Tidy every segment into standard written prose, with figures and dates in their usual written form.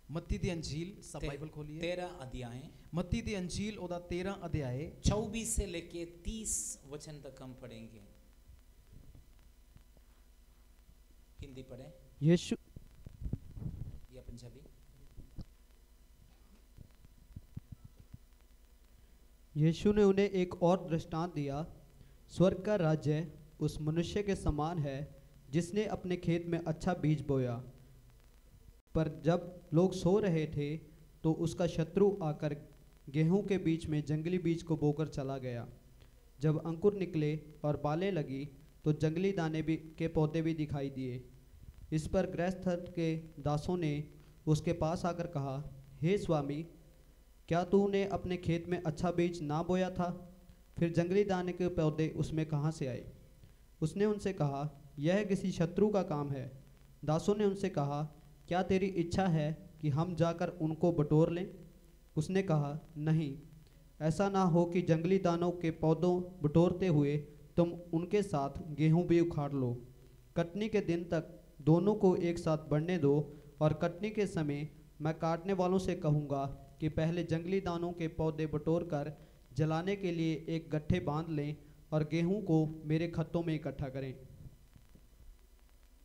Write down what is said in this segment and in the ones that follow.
मत्ती दी अंजील सब बाइबल खोलिए 13 अध्याय मत्ती दी अंजील ओदा 13 अध्याय 24 से लेके 30 वचन तक हम पढ़ेंगे। हिंदी पढ़े यीशु या पंजाबी? यीशु ने उन्हें एक और दृष्टांत दिया। स्वर्ग का राज्य उस मनुष्य के समान है जिसने अपने खेत में अच्छा बीज बोया, पर जब लोग सो रहे थे तो उसका शत्रु आकर गेहूं के बीच में जंगली बीज को बोकर चला गया। जब अंकुर निकले और बालें लगी तो जंगली दाने भी के पौधे भी दिखाई दिए। इस पर गृहस्थ के दासों ने उसके पास आकर कहा, हे स्वामी, क्या तूने अपने खेत में अच्छा बीज ना बोया था? फिर जंगली दाने के पौधे उसमें कहाँ से आए? उसने उनसे कहा, यह किसी शत्रु का काम है। दासों ने उनसे कहा, क्या तेरी इच्छा है कि हम जाकर उनको बटोर लें? उसने कहा, नहीं, ऐसा ना हो कि जंगली दानों के पौधों बटोरते हुए तुम उनके साथ गेहूं भी उखाड़ लो। कटनी के दिन तक दोनों को एक साथ बढ़ने दो, और कटनी के समय मैं काटने वालों से कहूँगा कि पहले जंगली दानों के पौधे बटोर कर जलाने के लिए एक गट्ठे बांध लें और गेहूं को मेरे खत्तों में इकट्ठा करें।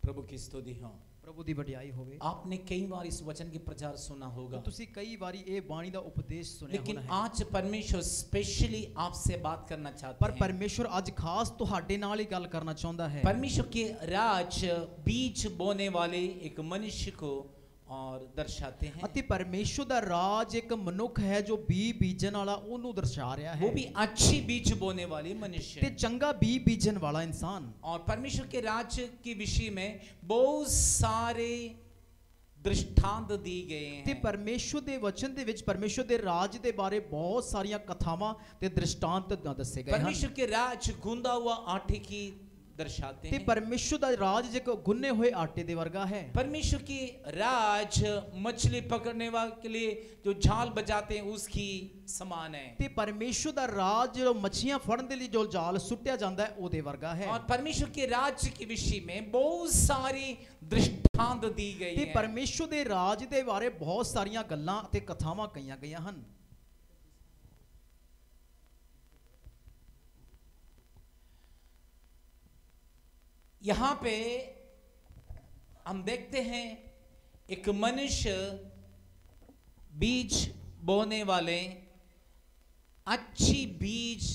प्रभु की स्तुति हो। प्रभु दी वडियाई होवे। आपने कई बार इस वचन की प्रचार सुना होगा, तो तुसी कई बारी ए बाणी दा उपदेश सुनया लेकिन होना है। आज परमेश्वर स्पेशली आपसे बात करना चाहते पर हैं। परमेश्वर आज खास ਤੁਹਾਡੇ ਨਾਲ ਹੀ ਗੱਲ ਕਰਨਾ ਚਾਹੁੰਦਾ है। परमेश्वर के राज बीज बोने वाले एक मनुष्य को और दर्शाते हैं। ਅਤੇ परमेश्वर ਦਾ ਰਾਜ ਇੱਕ ਮਨੁੱਖ ਹੈ ਜੋ ਬੀ ਬੀਜਣ ਵਾਲਾ ਉਹਨੂੰ ਦਰਸਾ ਰਿਹਾ वो है। भी अच्छी बीज बोने वाले मनुष्य ਤੇ ਚੰਗਾ ਬੀ ਬੀਜਣ ਵਾਲਾ ਇਨਸਾਨ। और परमेश्वर के राज्य के विषय में बहुत सारे दृष्टांत दी गए ਤੇ हैं। ਪਰਮੇਸ਼ਵਰ ਦੇ ਵਚਨ ਦੇ ਵਿੱਚ ਪਰਮੇਸ਼ਵਰ ਦੇ ਰਾਜ ਦੇ ਬਾਰੇ ਬਹੁਤ ਸਾਰੀਆਂ ਕਥਾਵਾਂ ਤੇ ਦ੍ਰਿਸ਼ਟਾਂਤ ਦੱਸੇ ਗਏ ਹਨ। परमेश्वर के राज गूंदा हुआ आटे की दर्शाते ਤੇ हैं। ਪਰਮੇਸ਼ਵਰ ਦਾ ਰਾਜ ਜੇ ਗੁੰਨੇ ਹੋਏ ਆਟੇ ਦੇ ਵਰਗਾ ਹੈ। परमेश्वर की राज मछली पकड़ने वाले के लिए जो जाल बजाते हैं उसकी समान है। ਤੇ ਪਰਮੇਸ਼ਵਰ ਦਾ ਰਾਜ ਜੋ ਮੱਛੀਆਂ ਫੜਨ ਦੇ ਲਈ ਜੋ ਜਾਲ ਸੁੱਟਿਆ ਜਾਂਦਾ ਹੈ ਉਹਦੇ ਵਰਗਾ ਹੈ। और परमेश्वर के राज्य के विषय में बहुत सारी दृष्टांत दी गई ਤੇ है। ਪਰਮੇਸ਼ਵਰ ਦੇ ਰਾਜ ਦੇ ਬਾਰੇ ਬਹੁਤ ਸਾਰੀਆਂ ਗੱਲਾਂ ਅਤੇ ਕਥਾਵਾਂ ਕਹੀਆਂ ਗਈਆਂ ਹਨ। यहाँ पे हम देखते हैं एक मनुष्य बीज बोने वाले अच्छी बीज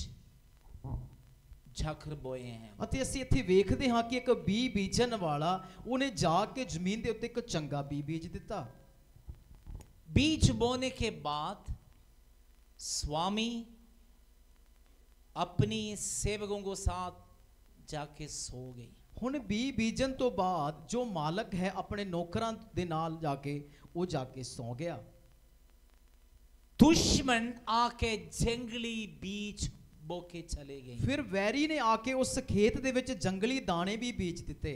झाखर बोए हैं। ਅਤੇ ਅਸੀਂ ਇੱਥੇ ਵੇਖਦੇ ਹਾਂ ਕਿ ਇੱਕ ਬੀ ਬੀਜਣ ਵਾਲਾ ਉਹਨੇ ਜਾ ਕੇ ਜ਼ਮੀਨ ਦੇ ਉੱਤੇ ਇੱਕ ਚੰਗਾ ਬੀ ਬੀਜ ਦਿੱਤਾ। बीज बोने के बाद स्वामी अपनी सेवकों को साथ जाके सो गई। ਹੁਣ ਬੀ ਬੀਜਣ ਤੋਂ ਬਾਅਦ ਜੋ ਮਾਲਕ ਹੈ ਆਪਣੇ ਨੌਕਰਾਂ ਦੇ ਨਾਲ ਜਾ ਕੇ ਉਹ ਜਾ ਕੇ ਸੌ ਗਿਆ। दुश्मन आके जंगली बीज बोके चले गए। ਫਿਰ ਵੈਰੀ ਨੇ ਆ ਕੇ ਉਸ ਖੇਤ ਦੇ ਵਿੱਚ ਜੰਗਲੀ ਦਾਣੇ ਵੀ ਬੀਜ ਦਿੱਤੇ।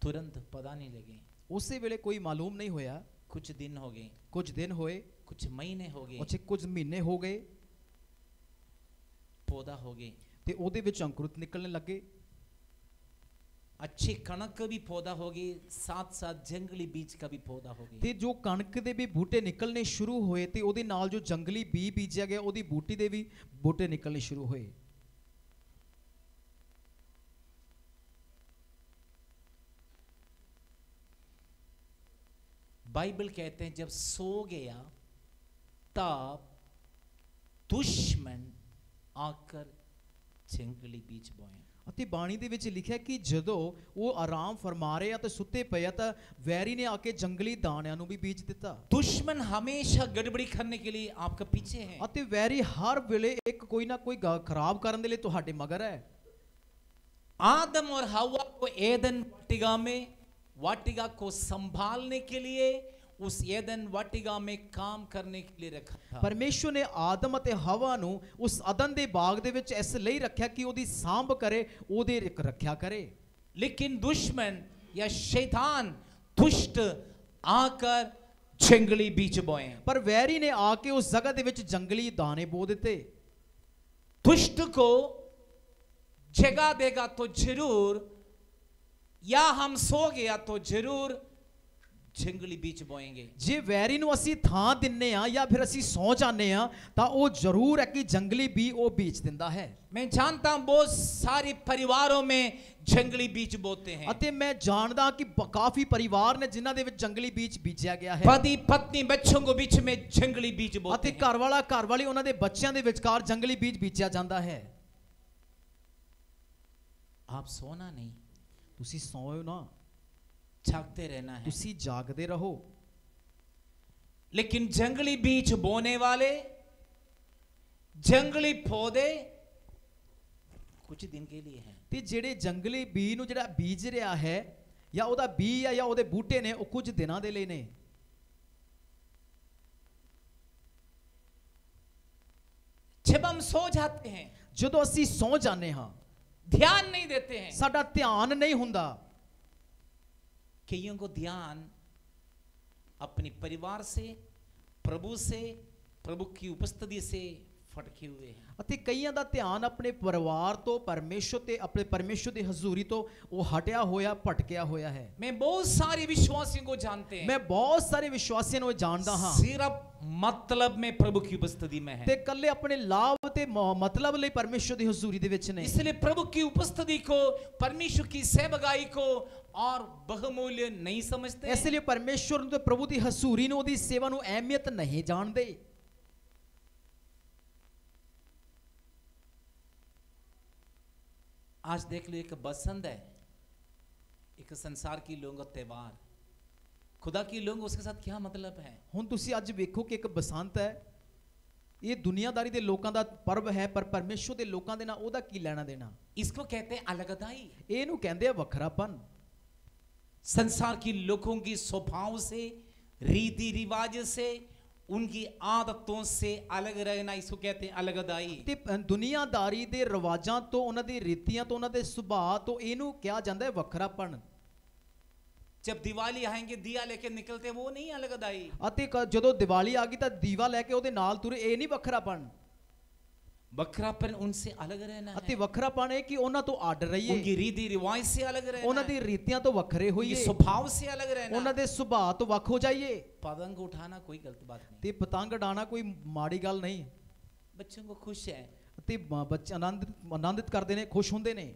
तुरंत पता नहीं लगे। ਉਸੇ ਵੇਲੇ ਕੋਈ ਮਾਲੂਮ ਨਹੀਂ ਹੋਇਆ। कुछ दिन हो गए, ਕੁਝ ਦਿਨ ਹੋਏ, कुछ महीने हो गए, ਉੱਥੇ ਕੁਝ ਮਹੀਨੇ ਹੋ ਗਏ पौधा हो गए, ਤੇ ਉਹਦੇ ਵਿੱਚ ਅੰकुरित ਨਿਕਲਣ ਲੱਗੇ। अच्छी कणक का भी पौधा हो गई, साथ साथ जंगली बीज का भी पौधा हो गई। ਤੇ ਜੋ ਕਣਕ ਦੇ ਵੀ ਬੂਟੇ ਨਿਕਲਣੇ ਸ਼ੁਰੂ ਹੋਏ ਤੇ ਉਹਦੇ ਨਾਲ ਜੋ ਜੰਗਲੀ ਬੀ ਬੀਜਿਆ ਗਿਆ ਉਹਦੀ ਬੂਟੀ ਦੇ ਵੀ ਬੂਟੇ ਨਿਕਲਣੇ ਸ਼ੁਰੂ ਹੋਏ। बाइबल कहते हैं जब सो गया तब दुश्मन आकर जंगली बीज बोए। ਅਤੇ ਬਾਣੀ ਦੇ ਵਿੱਚ ਲਿਖਿਆ ਕਿ ਜਦੋਂ ਉਹ ਆਰਾਮ ਫਰਮਾ ਰਹੇ ਆ ਤੇ ਸੁੱਤੇ ਪਏ ਆ ਤਾਂ ਵੈਰੀ ਨੇ ਆ ਕੇ ਜੰਗਲੀ ਦਾਣਿਆਂ ਨੂੰ ਵੀ ਬੀਜ ਦਿੱਤਾ। दुश्मन हमेशा गड़बड़ी करने के लिए आपके पीछे है। ਅਤੇ ਵੈਰੀ ਹਰ ਵੇਲੇ ਇੱਕ ਕੋਈ ਨਾ ਕੋਈ ਖਰਾਬ ਕਰਨ ਦੇ ਲਈ ਤੁਹਾਡੇ ਮਗਰ ਹੈ। आदम और हवा को एदन वाटिका को संभालने के लिए उस एदन वाटिका में काम करने के लिए रखा था। ਪਰਮੇਸ਼ਵਰ ਨੇ ਆਦਮ ਅਤੇ ਹਵਾ ਨੂੰ ਉਸ ਅਦਨ ਦੇ ਬਾਗ ਦੇ ਵਿੱਚ ਇਸ ਲਈ ਰੱਖਿਆ ਕਿ ਉਹਦੀ ਸਾਂਭ ਕਰੇ, ਉਹਦੇ ਰੱਖਿਆ ਕਰੇ। लेकिन दुश्मन या शैतान दुष्ट आकर जंगली बीज बोए। ਪਰ ਵੈਰੀ ਨੇ ਆ ਕੇ ਉਸ ਜਗ੍ਹਾ ਦੇ ਵਿੱਚ ਜੰਗਲੀ ਦਾਣੇ ਬੋ ਦਿੱਤੇ। दुष्ट को जगा देगा तो जरूर, या हम सो गया तो जरूर जंगली बीज बोएंगे। ਜੇ ਵੈਰੀ ਨੂੰ ਅਸੀਂ ਥਾਂ ਦਿੰਨੇ ਆ ਜਾਂ ਫਿਰ ਅਸੀਂ ਸੌ ਜਾਂਦੇ ਆ ਤਾਂ ਉਹ ਜ਼ਰੂਰ ਹੈ ਕਿ ਜੰਗਲੀ ਬੀ ਉਹ ਬੀਜ ਦਿੰਦਾ ਹੈ। मैं जानता हूं बहुत सारे परिवारों में जंगली बीज बोते हैं। ਅਤੇ ਮੈਂ ਜਾਣਦਾ ਕਿ ਕਾਫੀ ਪਰਿਵਾਰ ਨੇ ਜਿਨ੍ਹਾਂ ਦੇ ਵਿੱਚ ਜੰਗਲੀ ਬੀਜ ਬੀਜਿਆ ਗਿਆ ਹੈ। पति पत्नी बच्चों को बीच में जंगली बीज बोते ਅਤੇ हैं। ਘਰ ਵਾਲਾ ਘਰ ਵਾਲੀ ਉਹਨਾਂ ਦੇ ਬੱਚਿਆਂ ਦੇ ਵਿਚਕਾਰ ਜੰਗਲੀ ਬੀਜ ਬੀਜਿਆ ਜਾਂਦਾ ਹੈ। आप सोना नहीं, ਤੁਸੀਂ ਸੌਂਓ ਨਾ, जागते रहना है। ਤੁਸੀਂ ਜਾਗਦੇ ਰਹੋ। लेकिन जंगली बीज बोने वाले, जंगली पौधे कुछ दिन के लिए हैं। ਤੇ ਜਿਹੜੇ ਜੰਗਲੀ ਬੀ ਨੂੰ ਜਿਹੜਾ ਬੀਜ ਰਿਹਾ ਹੈ ਜਾਂ ਉਹਦਾ ਬੀ ਹੈ ਜਾਂ ਉਹਦੇ ਬੂਟੇ ਨੇ ਉਹ ਕੁਝ ਦਿਨਾਂ ਦੇ ਲਈ ਨੇ। जब हम सो जाते हैं, ਜਦੋਂ ਅਸੀਂ ਸੌਂ ਜਾਂਦੇ ਹਾਂ ध्यान नहीं देते हैं। ਸਾਡਾ ਧਿਆਨ ਨਹੀਂ ਹੁੰਦਾ। कईयों को ध्यान अपने परिवार से, प्रभु से, प्रभु की उपस्थिति से फटके हुए हैं। ਅਤੇ ਕਈਆਂ ਦਾ ਧਿਆਨ ਆਪਣੇ ਪਰਿਵਾਰ ਤੋਂ, ਪਰਮੇਸ਼ਰ ਤੇ ਆਪਣੇ ਪਰਮੇਸ਼ਰ ਦੀ ਹਜ਼ੂਰੀ ਤੋਂ ਉਹ ਹਟਿਆ ਹੋਇਆ, ਭਟਕਿਆ ਹੋਇਆ ਹੈ। मैं बहुत सारे विश्वासियों को जानते हैं, ਮੈਂ ਬਹੁਤ ਸਾਰੇ ਵਿਸ਼ਵਾਸੀਆਂ ਨੂੰ ਜਾਣਦਾ ਹਾਂ सिर्फ मतलब में प्रभु की उपस्थिति में ਤੇ है। ਇਕੱਲੇ ਆਪਣੇ ਲਾਭ ਤੇ ਮਤਲਬ ਲਈ ਪਰਮੇਸ਼ਰ ਦੀ ਹਜ਼ੂਰੀ ਦੇ ਵਿੱਚ ਨੇ। इसलिए प्रभु की उपस्थिति को, परमेश्वर की सेवकाई को और बहुमूल्य नहीं समझते। ਇਸ ਲਈ ਪਰਮੇਸ਼ਰ ਨੂੰ ਤੇ ਪ੍ਰਭੂ ਦੀ ਹਜ਼ੂਰੀ ਨੂੰ, ਉਹਦੀ ਸੇਵਾ ਨੂੰ ਅਹਿਮੀਅਤ ਨਹੀਂ ਜਾਣਦੇ। आज देख लो, एक बसंत है, एक संसार की लोगों का त्योहार, खुदा की लोगों उसके साथ क्या मतलब है। ਹੁਣ ਤੁਸੀਂ ਅੱਜ ਵੇਖੋ ਕਿ ਇੱਕ ਬਸੰਤ ਹੈ, ਇਹ ਦੁਨੀਆਦਾਰੀ ਦੇ ਲੋਕਾਂ ਦਾ ਪਰਵ ਹੈ, ਪਰ ਪਰਮੇਸ਼ਰ ਦੇ ਲੋਕਾਂ ਦੇ ਨਾਲ ਉਹਦਾ ਕੀ ਲੈਣਾ ਦੇਣਾ। इसको कहते हैं अलगदाई। ਇਹਨੂੰ ਕਹਿੰਦੇ ਆ ਵੱਖਰਾਪਨ। संसार की लोगों की स्वभाव से, रीति रिवाज से, उनकी आदतों से अलग रहना, इसको कहते हैं अलगदाई। ਤੇ ਦੁਨੀਆਦਾਰੀ ਦੇ ਰਿਵਾਜਾਂ ਤੋਂ, ਉਹਨਾਂ ਦੀ ਰੀਤੀਆਂ ਤੋਂ, ਉਹਨਾਂ ਦੇ ਸੁਭਾਅ ਤੋਂ ਇਹਨੂੰ ਕਿਹਾ ਜਾਂਦਾ ਹੈ ਵੱਖਰਾਪਨ। जब दिवाली आएंगे दिया लेके निकलते, वो नहीं अलगदाई। ਅਤੇ ਜਦੋਂ ਦੀਵਾਲੀ ਆ ਗਈ ਤਾਂ ਦੀਵਾ ਲੈ ਕੇ ਉਹਦੇ ਨਾਲ ਤੁਰੇ, ਇਹ ਨਹੀਂ ਵੱਖਰਾਪਨ। बकरापन उनसे अलग रहना ਅਤੇ है, ਵੱਖਰਾਪਨ ਹੈ ਕਿ ਉਹਨਾਂ ਤੋਂ ਅੱਡ ਰਹੀਏ, उनकी रीति रिवाज से अलग रहना ਉਹਨਾਂ है, ਦੀ ਰੀਤੀਆਂ ਤੋਂ ਵੱਖਰੇ उनके ਹੋਈਏ, स्वभाव से अलग रहना ਉਹਨਾਂ है। ਦੇ ਸੁਭਾਅ ਤੋਂ ਵੱਖ ਹੋ ਜਾਈਏ। पतंग उठाना कोई गलत बात नहीं, ਤੇ ਪਤੰਗ ਉਡਾਉਣਾ ਕੋਈ ਮਾੜੀ ਗੱਲ ਨਹੀਂ। बच्चों को खुश है। ਤੇ ਬੱਚੇ ਆਨੰਦਿਤ ਕਰਦੇ ਨੇ, ਖੁਸ਼ ਹੁੰਦੇ ਨੇ।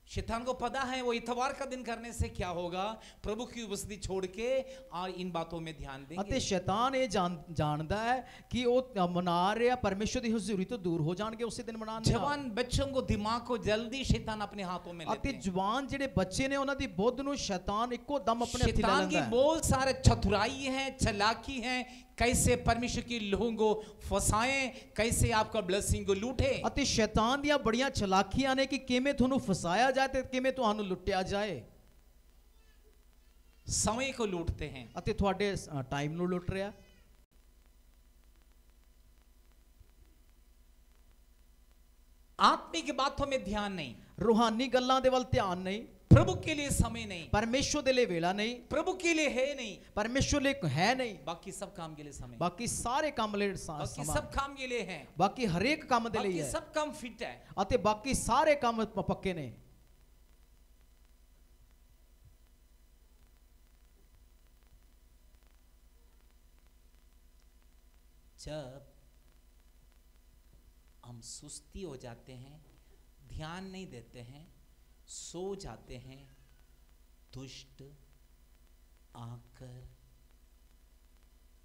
शैतान को पता है वो इतवार का दिन करने से क्या होगा, प्रभु की उपस्थिति छोड़ के और इन बातों में ध्यान ਅਤੇ देंगे। ਸ਼ੈਤਾਨ ਇਹ ਜਾਣਦਾ ਹੈ ਕਿ ਉਹ ਮਨਾ ਰਿਹਾ, ਪਰਮੇਸ਼ਰ ਦੀ ਹਜ਼ੂਰੀ ਤੋਂ ਦੂਰ ਹੋ ਜਾਣਗੇ ਉਸੇ ਦਿਨ ਮਨਾਉਣਗੇ। जवान बच्चों को दिमाग को जल्दी शैतान अपने हाथों में लेते ਅਤੇ हैं। ਜਵਾਨ ਜਿਹੜੇ ਬੱਚੇ ਨੇ ਉਹਨਾਂ ਦੀ ਬੁੱਧ ਨੂੰ ਸ਼ੈਤਾਨ ਇੱਕੋ ਦਮ ਆਪਣੇ ਹੱਥੀ ਲੈ शैतान की ਲੈਂਦਾ ਹੈ। बहुत सारे चतुराई है, चालाकी है, कैसे परमेश्वर की लोगों को फंसाएं, कैसे आपका ब्लेसिंग को लूटे। ਅਤੇ ਸ਼ੈਤਾਨ ਦੀਆਂ ਬੜੀਆਂ ਚਲਾਕੀਆਂ ਨੇ ਕਿ ਕਿਵੇਂ ਤੁਹਾਨੂੰ ਫਸਾਇਆ ਜਾਏ ਤੇ ਕਿਵੇਂ ਤੁਹਾਨੂੰ ਲੁੱਟਿਆ ਜਾਏ, समय को लूटते हैं। ਅਤੇ ਤੁਹਾਡੇ ਟਾਈਮ ਨੂੰ ਲੁੱਟ ਰਿਹਾ। आत्मिक बातों में ध्यान नहीं, ਰੂਹਾਨੀ ਗੱਲਾਂ ਦੇ ਵੱਲ ਧਿਆਨ ਨਹੀਂ, प्रभु के लिए समय नहीं, ਪਰਮੇਸ਼ਰ ਦੇ ਲਈ ਵੇਲਾ ਨਹੀਂ, प्रभु के लिए है नहीं, ਪਰਮੇਸ਼ਰ ਲਈ ਹੈ ਨਹੀਂ। बाकी सब काम के लिए समय, ਬਾਕੀ ਸਾਰੇ ਕੰਮ ਲਈ बाकी ਸਮਾਂ, सब काम के लिए है, ਬਾਕੀ ਹਰੇਕ ਕੰਮ ਦੇ ਲਈ बाकी ਹੈ, सब काम फिट है। ਅਤੇ ਬਾਕੀ ਸਾਰੇ ਕੰਮ ਪੱਕੇ ਨੇ। जब हम सुस्ती हो जाते हैं, ध्यान नहीं देते हैं, सो जाते हैं, दुष्ट आकर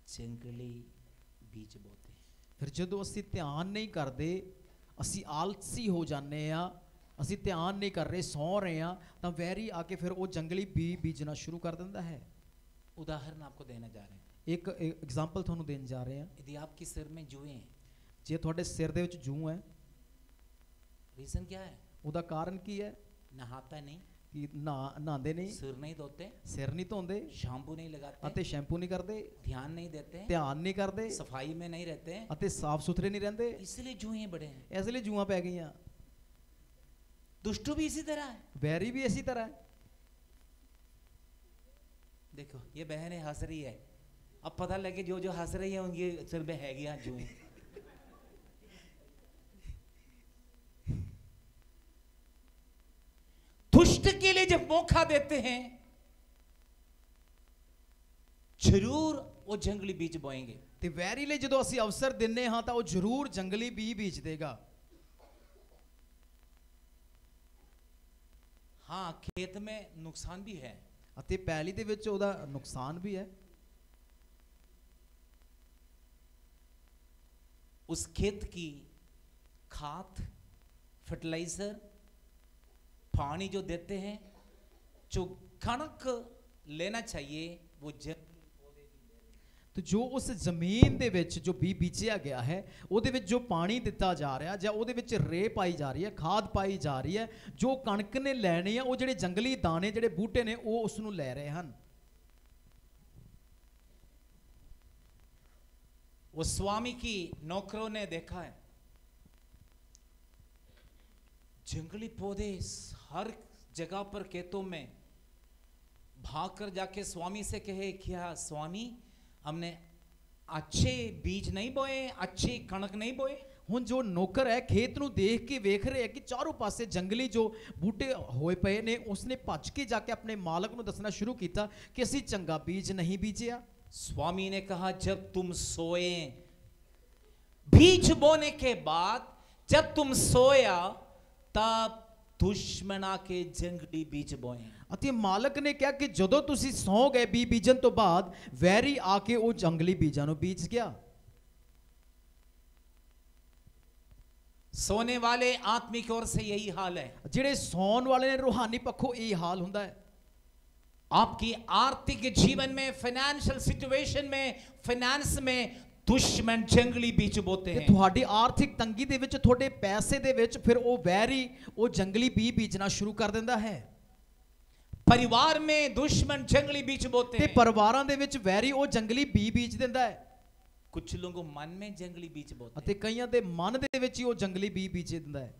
जंगली बीज बोते हैं। ਫਿਰ ਜਦੋਂ ਅਸੀਂ ਧਿਆਨ ਨਹੀਂ ਕਰਦੇ, ਅਸੀਂ ਆਲਸੀ ਹੋ ਜਾਂਦੇ ਆ, ਅਸੀਂ ਧਿਆਨ ਨਹੀਂ ਕਰ ਰਹੇ, ਸੌਂ ਰਹੇ ਆ, ਤਾਂ ਵੈਰੀ ਆ ਕੇ ਫਿਰ ਉਹ ਜੰਗਲੀ ਬੀ ਬੀਜਣਾ ਸ਼ੁਰੂ ਕਰ ਦਿੰਦਾ ਹੈ। उदाहरण आपको देना जा रहे हैं। ਇੱਕ ਐਗਜ਼ਾਮਪਲ ਤੁਹਾਨੂੰ ਦੇਣ ਜਾ ਰਹੇ ਆ। यदि आपके सिर में जुएं हैं, ਜੇ ਤੁਹਾਡੇ ਸਿਰ ਦੇ ਵਿੱਚ ਜੂੰ ਹੈ, रीजन क्या है? ਉਹਦਾ ਕਾਰਨ ਕੀ ਹੈ? नहाता नहीं, ਕਿ ਨਹਾਉਂਦੇ ਨਹੀਂ, सिर नहीं धोते, ਸਿਰ ਨਹੀਂ ਧੋਂਦੇ, शैम्पू नहीं लगाते, ਅਤੇ ਸ਼ੈਂਪੂ ਨਹੀਂ ਕਰਦੇ, ध्यान नहीं देते, ਧਿਆਨ ਨਹੀਂ ਕਰਦੇ, सफाई में नहीं रहते, ਅਤੇ ਸਾਫ਼ ਸੁਥਰੇ ਨਹੀਂ ਰਹਿੰਦੇ, इसलिए जुएं बढ़े हैं। ਇਸ ਲਈ ਜੂਆਂ ਪੈ ਗਈਆਂ। दुष्टों भी इसी तरह है। ਵੈਰੀ ਵੀ ਇਸੇ ਤਰ੍ਹਾਂ ਹੈ। देखो ये बहनें हंस रही है, अब पता लगे जो जो हंस रही है उनके सिर में है गया जुएं। दुष्ट के लिए जब मौका देते हैं, जरूर वो जंगली बीज बोएंगे। ਤੇ ਵੈਰੀ ਲਈ ਜਦੋਂ ਅਸੀਂ ਅਵਸਰ ਦਿੰਨੇ ਹਾਂ ਤਾਂ ਉਹ ਜ਼ਰੂਰ ਜੰਗਲੀ ਬੀਜ ਦੇਗਾ। हाँ, खेत में नुकसान भी है, ਅਤੇ ਪੈਲੀ ਦੇ ਵਿੱਚ ਉਹਦਾ ਨੁਕਸਾਨ ਵੀ ਹੈ। उस खेत की खाद, फर्टिलाइजर, पानी जो देते हैं, जो कणक लेना चाहिए वो तो जो उस ਜ਼ਮੀਨ ਦੇ ਵਿੱਚ ਜੋ ਬੀਜਿਆ ਗਿਆ ਹੈ ਉਹਦੇ ਵਿੱਚ ਜੋ ਪਾਣੀ ਦਿੱਤਾ ਜਾ ਰਿਹਾ ਜਾਂ ਉਹਦੇ ਵਿੱਚ ਰੇ ਪਾਈ ਜਾ ਰਹੀ ਹੈ, ਖਾਦ ਪਾਈ ਜਾ ਰਹੀ ਹੈ, ਜੋ ਕਣਕ ਨੇ ਲੈਣੀ ਆ ਉਹ ਜਿਹੜੇ ਜੰਗਲੀ ਦਾਣੇ ਜਿਹੜੇ ਬੂਟੇ ਨੇ ਉਹ ਉਸ ਨੂੰ ਲੈ ਰਹੇ ਹਨ। वो स्वामी की नौकरों ने देखा है, जंगली पौधे हर जगह पर खेतों में भागकर जाके स्वामी से कहे, क्या स्वामी हमने अच्छे बीज नहीं बोए, अच्छे कणक नहीं बोए। ਹੁਣ ਜੋ ਨੌਕਰ ਹੈ ਖੇਤ ਨੂੰ ਦੇਖ ਕੇ ਵੇਖ ਰਿਹਾ ਕਿ ਚਾਰੋਂ ਪਾਸੇ ਜੰਗਲੀ ਜੋ ਬੂਟੇ ਹੋਏ ਪਏ ਨੇ, ਉਸਨੇ ਭੱਜ ਕੇ ਜਾ ਕੇ ਆਪਣੇ ਮਾਲਕ ਨੂੰ ਦੱਸਣਾ ਸ਼ੁਰੂ ਕੀਤਾ ਕਿ ਅਸੀਂ ਚੰਗਾ ਬੀਜ ਨਹੀਂ ਬੀਜਿਆ। स्वामी ने कहा, जब तुम सोए, बीज बोने के बाद जब तुम सोया तब दुश्मन आके जंगली बीज बोए। ਅਤੇ ਮਾਲਕ ਨੇ ਕਿਹਾ ਕਿ ਜਦੋਂ ਤੁਸੀਂ ਸੌਂ ਗਏ ਬੀਜਣ ਤੋਂ ਬਾਅਦ ਵੈਰੀ ਆ ਕੇ ਉਹ ਜੰਗਲੀ ਬੀਜਾਂ ਨੂੰ ਬੀਜ ਗਿਆ। सोने वाले आत्मिक ओर से यही हाल है। ਜਿਹੜੇ ਸੌਣ ਵਾਲੇ ਨੇ ਰੂਹਾਨੀ ਪੱਖੋਂ ਇਹ ਹਾਲ ਹੁੰਦਾ ਹੈ। आपकी आर्थिक जीवन में, फाइनेंशियल सिचुएशन में, फाइनेंस में दुश्मन जंगली बीज बोते हैं। ਤੁਹਾਡੀ ਆਰਥਿਕ ਤੰਗੀ ਦੇ ਵਿੱਚ, ਤੁਹਾਡੇ ਪੈਸੇ ਦੇ ਵਿੱਚ ਫਿਰ ਉਹ ਵੈਰੀ ਉਹ ਜੰਗਲੀ ਬੀਜਣਾ ਸ਼ੁਰੂ ਕਰ ਦਿੰਦਾ ਹੈ। परिवार में दुश्मन जंगली बीज बोते ਤੇ हैं। ਪਰਿਵਾਰਾਂ ਦੇ ਵਿੱਚ ਵੈਰੀ ਉਹ ਜੰਗਲੀ ਬੀਜ ਦਿੰਦਾ ਹੈ। कुछ लोगों मन में जंगली बीज बोते ਅਤੇ ਕਈਆਂ ਦੇ ਮਨ ਦੇ ਵਿੱਚ ਹੀ ਉਹ ਜੰਗਲੀ ਬੀਜ ਦਿੰਦਾ ਹੈ।